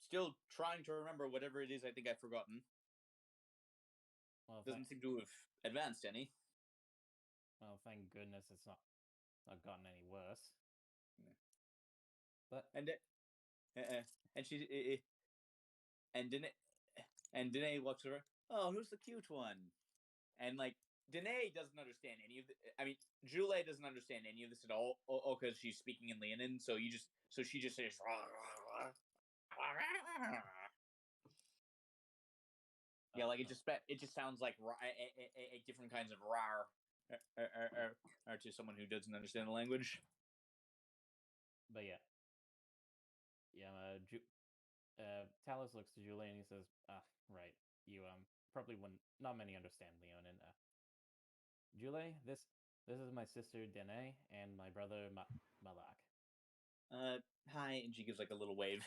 Still trying to remember whatever it is I think I've forgotten. Well, doesn't seem to have advanced any. Well, thank goodness it's not gotten any worse. Yeah. But Danae walks over. Oh, who's the cute one? And like Danae doesn't understand any of I mean, Jule doesn't understand any of this at all. Because she's speaking in Leonin. So she just says. Yeah, like it just sounds like different kinds of rar to someone who doesn't understand the language. But yeah, Talos looks to Julie and he says, right, you probably wouldn't. Not many understand Leonin. Julie, this is my sister Danae and my brother Malak. Hi, and she gives like a little wave.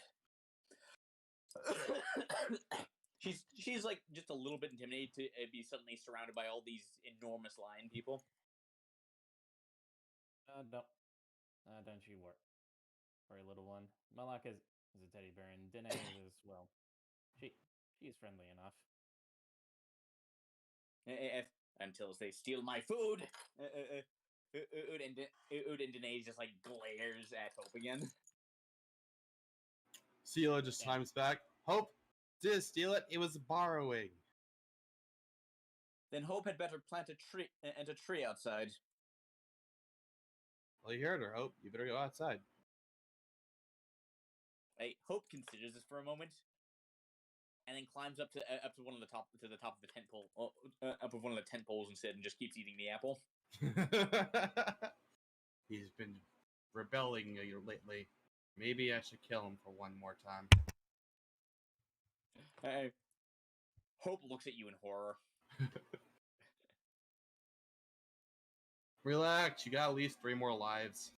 She's like just a little bit intimidated to be suddenly surrounded by all these enormous lion people. Don't you worry, little one. Malak is a teddy bear, and Danae is well. She's friendly enough. Until they steal my food. And Danae just like glares at Hope again. CeeLo just chimes back. Hope didn't steal it. It was borrowing. Then Hope had better plant a tree outside. Well, you heard her, Hope. You better go outside. Hope considers this for a moment, and then climbs up to one of the top of the tent pole, up of one of the tent poles instead, and just keeps eating the apple. He's been rebelling lately. Maybe I should kill him for one more time. Hope looks at you in horror. Relax, you got at least 3 more lives.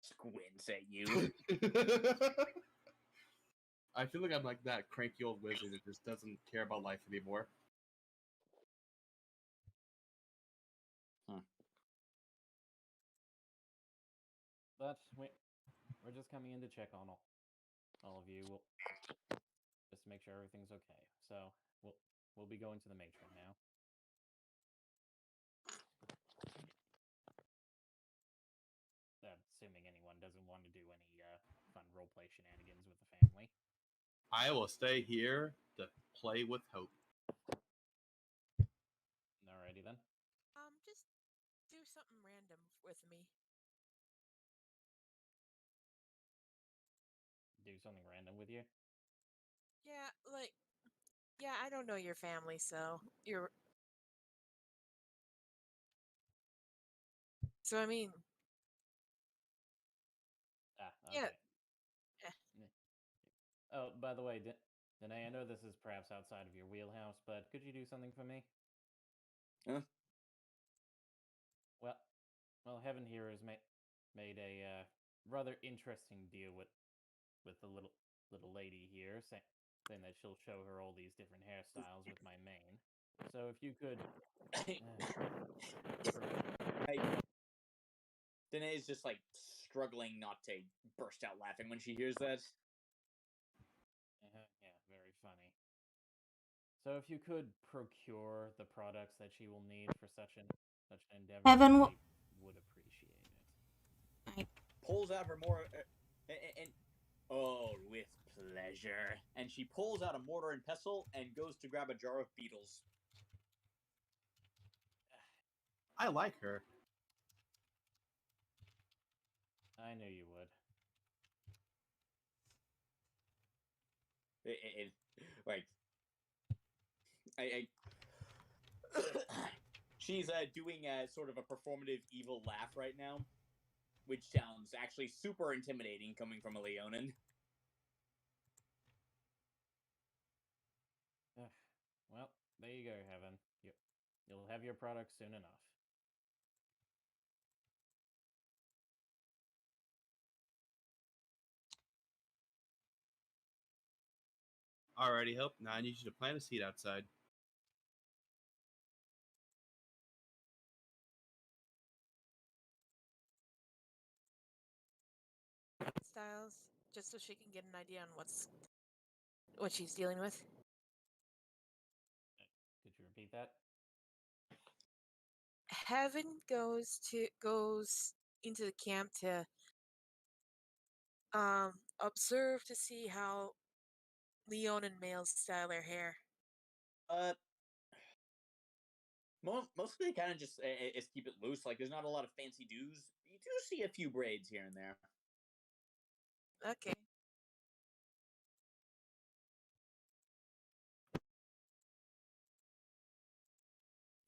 Squints at you. I feel like I'm like that cranky old wizard that just doesn't care about life anymore. But we're just coming in to check on all of you. We'll just make sure everything's okay. So we'll be going to the matron now. Assuming anyone doesn't want to do any fun roleplay shenanigans with the family. I will stay here to play with Hope. Alrighty then. Just do something random with me. Do something random with you? Yeah, I don't know your family, so I mean, Okay. yeah. Oh, by the way, Danae, I know this is perhaps outside of your wheelhouse, but could you do something for me? Huh? Well, Heaven here has made a rather interesting deal with the little lady here, saying that she'll show her all these different hairstyles with my mane. So if you could, Danae's just like struggling not to burst out laughing when she hears that. Yeah, very funny. So if you could procure the products that she will need for such an endeavor, Evan, I would appreciate it. Pulls out her more and with pleasure. And she pulls out a mortar and pestle and goes to grab a jar of beetles. I like her. I knew you would. She's doing a sort of a performative evil laugh right now, which sounds actually super intimidating coming from a Leonin. Well, there you go, Heaven. You'll have your products soon enough. Alrighty, Hope. Now I need you to plant a seed outside. Styles, just so she can get an idea on what she's dealing with. Could you repeat that? Heaven goes into the camp to observe to see how Leonin males style their hair. Mostly they kind of just keep it loose. Like there's not a lot of fancy do's. You do see a few braids here and there. Okay.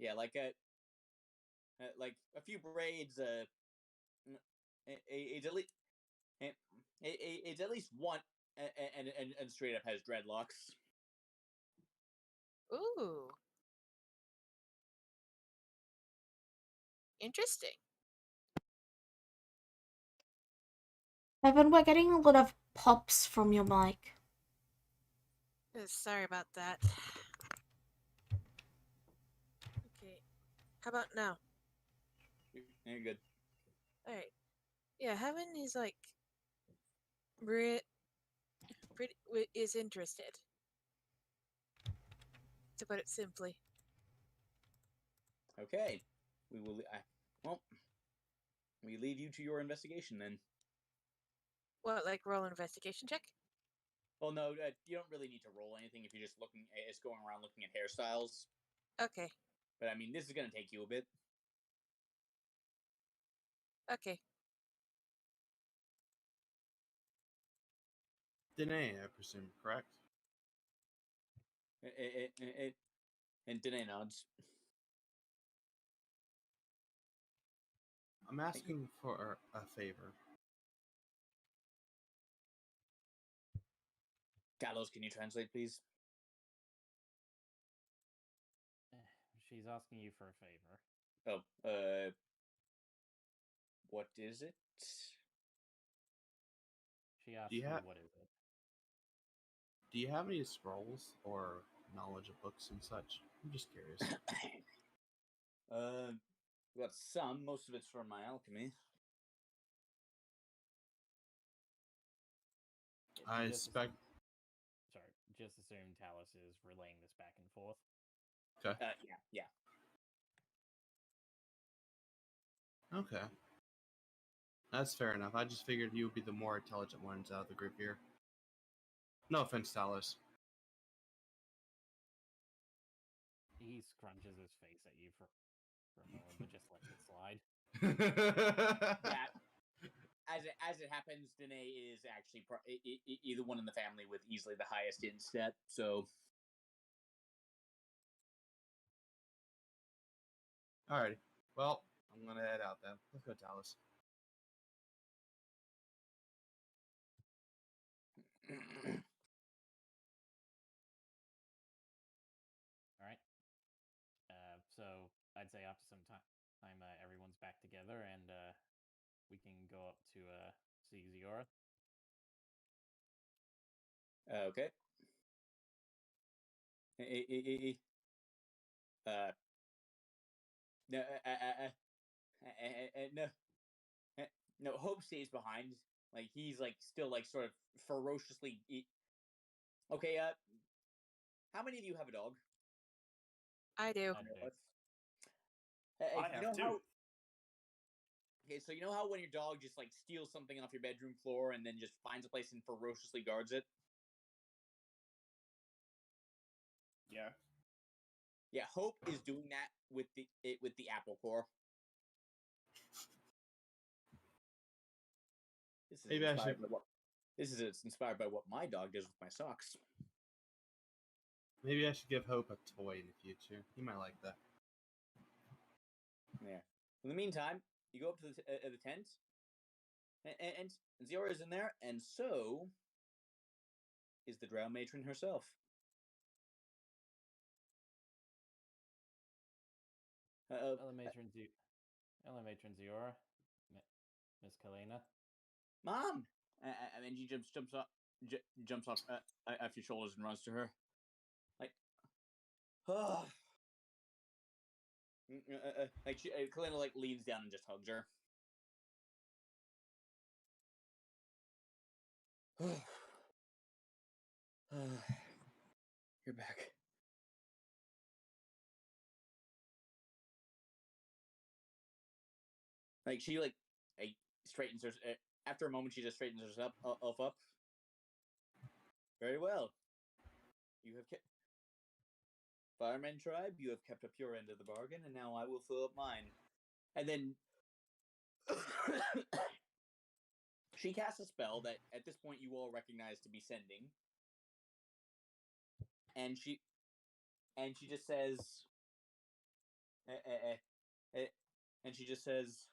Yeah, like a few braids. It's at least one, and straight up has dreadlocks. Ooh. Interesting. Evan, we're getting a lot of pops from your mic. Sorry about that. Okay. How about now? You're good. Alright. Yeah, Heaven is like pretty is interested. To put it simply. Okay. We will. We leave you to your investigation then. What, like roll an investigation check? Well, no, you don't really need to roll anything if you're just looking. It's going around looking at hairstyles. Okay. But I mean, this is going to take you a bit. Okay. Danae, I presume, correct? And Danae nods. I'm asking for a favor. Gallows, can you translate, please? She's asking you for a favor. Oh, what is it? She asked Do you you, have- what is it? Do you have any scrolls or knowledge of books and such? I'm just curious. Got some. Most of it's from my alchemy. I Just expect. Sorry, just assume Talus is relaying this back and forth. Okay. Yeah. Okay. That's fair enough. I just figured you would be the more intelligent ones out of the group here. No offense, Talus. He scrunches his face at you for a moment, but just lets it slide. Yeah. As it happens, Danae is actually either one in the family with easily the highest instep. So. Alrighty. Well, I'm gonna head out then. Let's go, Talus. All right. So I'd say after some time, everyone's back together, and we can go up to see Ziora. Okay. No, no, no. Hope stays behind. Like he's like still like sort of ferociously. Okay. How many of you have a dog? I do. I do. I have two. Okay, so you know how when your dog just like steals something off your bedroom floor and then just finds a place and ferociously guards it? Yeah. Yeah, Hope is doing that with the apple core. This is Maybe I inspired should. by what this is inspired by what my dog does with my socks. Maybe I should give Hope a toy in the future. He might like that. Yeah. In the meantime, you go up to the tent, and Ziora is in there, and so is the drow matron herself. Elematron Ziora, Miss Kalena. Mom, and then she jumps off off your shoulders and runs to her, like, oh. Like Kalena like leans down and just hugs her. You're back. Like she straightens her. After a moment, she just straightens herself up. Very well. You have kept Fireman tribe. You have kept up your end of the bargain, and now I will fill up mine. And then she casts a spell that, at this point, you all recognize to be sending. And she just says, and she just says,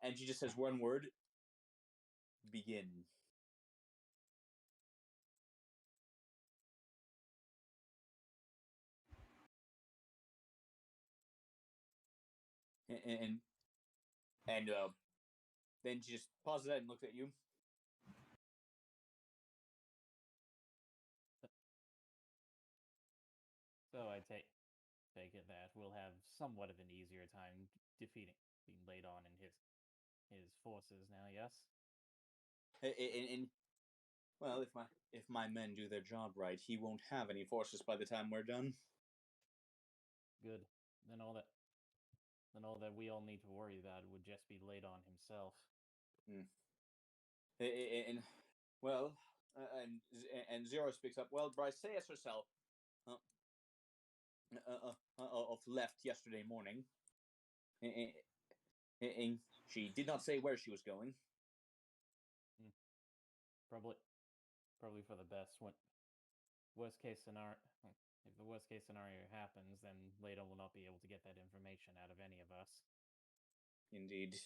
and she just says one word: begin. And then she just pauses that and looks at you. So I take it that we'll have somewhat of an easier time being laid on in his forces now. Yes. And well, if my men do their job right, he won't have any forces by the time we're done. Good. Then all that we all need to worry about would just be laid on himself. And well, and Zero speaks up. Well, Briseis herself left yesterday morning, and she did not say where she was going. Probably for the best. When worst case scenario, if the worst case scenario happens, then Leda will not be able to get that information out of any of us. Indeed.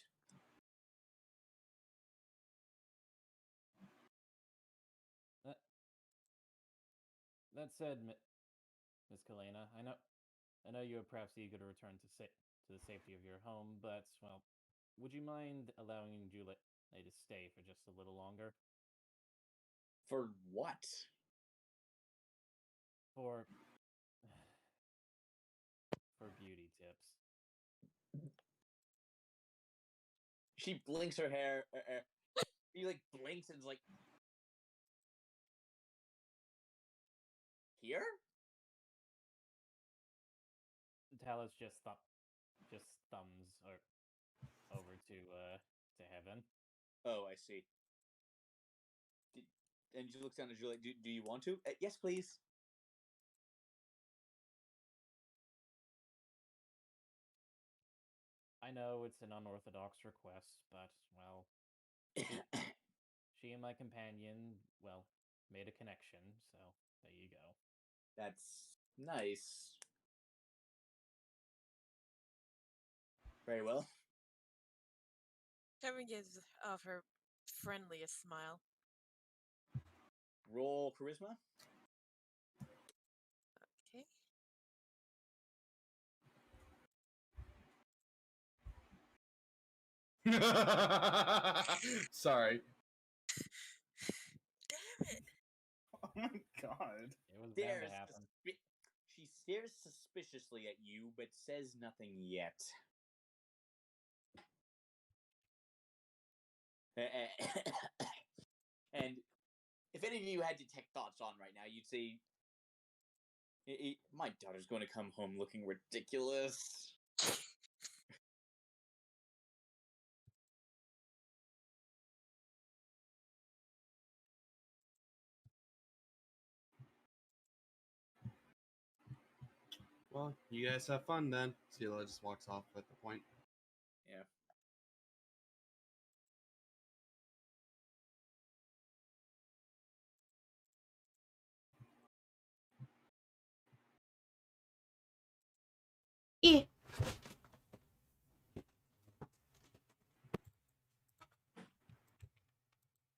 That said, Miss Kalena, I know you are perhaps eager to return to the safety of your home, but well, would you mind allowing Juliet to stay for just a little longer? For what? For beauty tips. She blinks her hair. He like blinks and is like, here? Talos just thumbs over to heaven. Oh, I see. And she looks down at Juliet. Do you want to? Yes, please. I know it's an unorthodox request, but, well, she and my companion, well, made a connection, so there you go. That's nice. Very well. Kevin gives off her friendliest smile. Roll charisma. Okay. Sorry. Damn it! Oh my god. It was bound to happen. She stares suspiciously at you, but says nothing yet. And if any of you had detect thoughts on right now, you'd say, my daughter's going to come home looking ridiculous. Well, you guys have fun then. Sela just walks off at the point. Yeah. Yeah.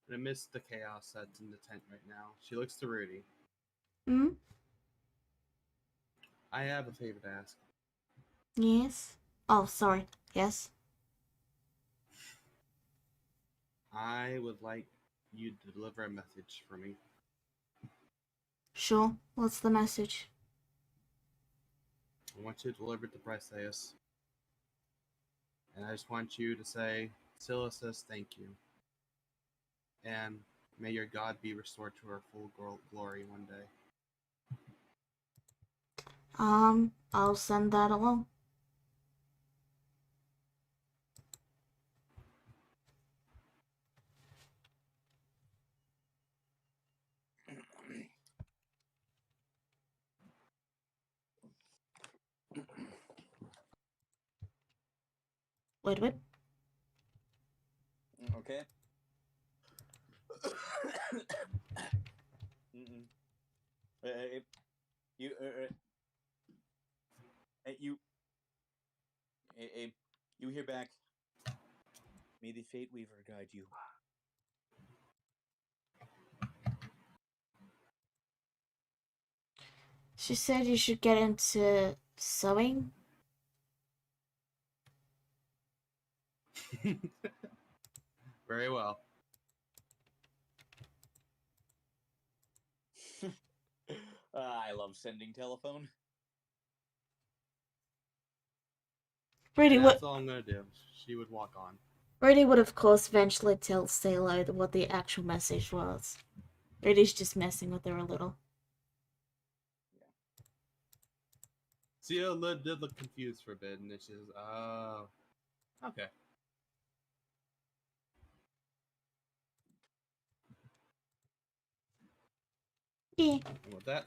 And amidst the chaos that's in the tent right now, she looks to Rudy. Hmm? I have a favor to ask. Yes? Oh, sorry. Yes? I would like you to deliver a message for me. Sure. What's the message? I want you to deliver it to Briseis. And I just want you to say, Scylla says thank you. And may your god be restored to her full glory one day. I'll send that along. Wait. Okay. You hear back. May the Fate Weaver guide you. She said you should get into sewing. Very well. I love sending telephone. Rudy And would that's all I'm gonna do. She would walk on. Rudy would of course eventually tell Salo what the actual message was. Rudy's just messing with her a little. Scylla did look confused for a bit, and then she says, oh, okay. Yeah. And with that,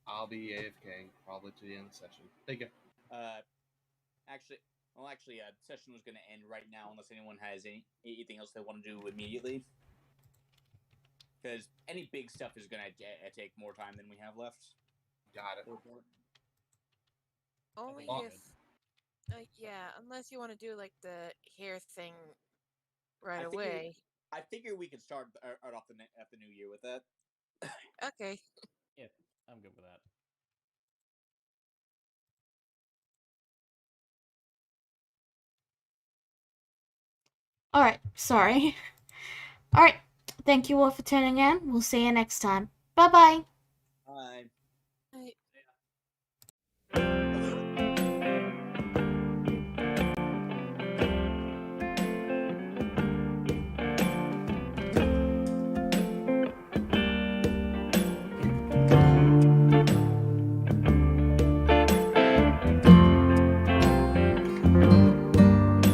I'll be AFK probably to the end of the session. Thank you. Actually, the session was going to end right now unless anyone has anything else they want to do immediately. Because any big stuff is going to take more time than we have left. Got it. Only think if, yeah, unless you want to do like the hair thing right away. I figure we could start off the new year with that. Okay. Yeah, I'm good with that. Alright, sorry. Alright, thank you all for tuning in. We'll see you next time. Bye-bye. Bye. I-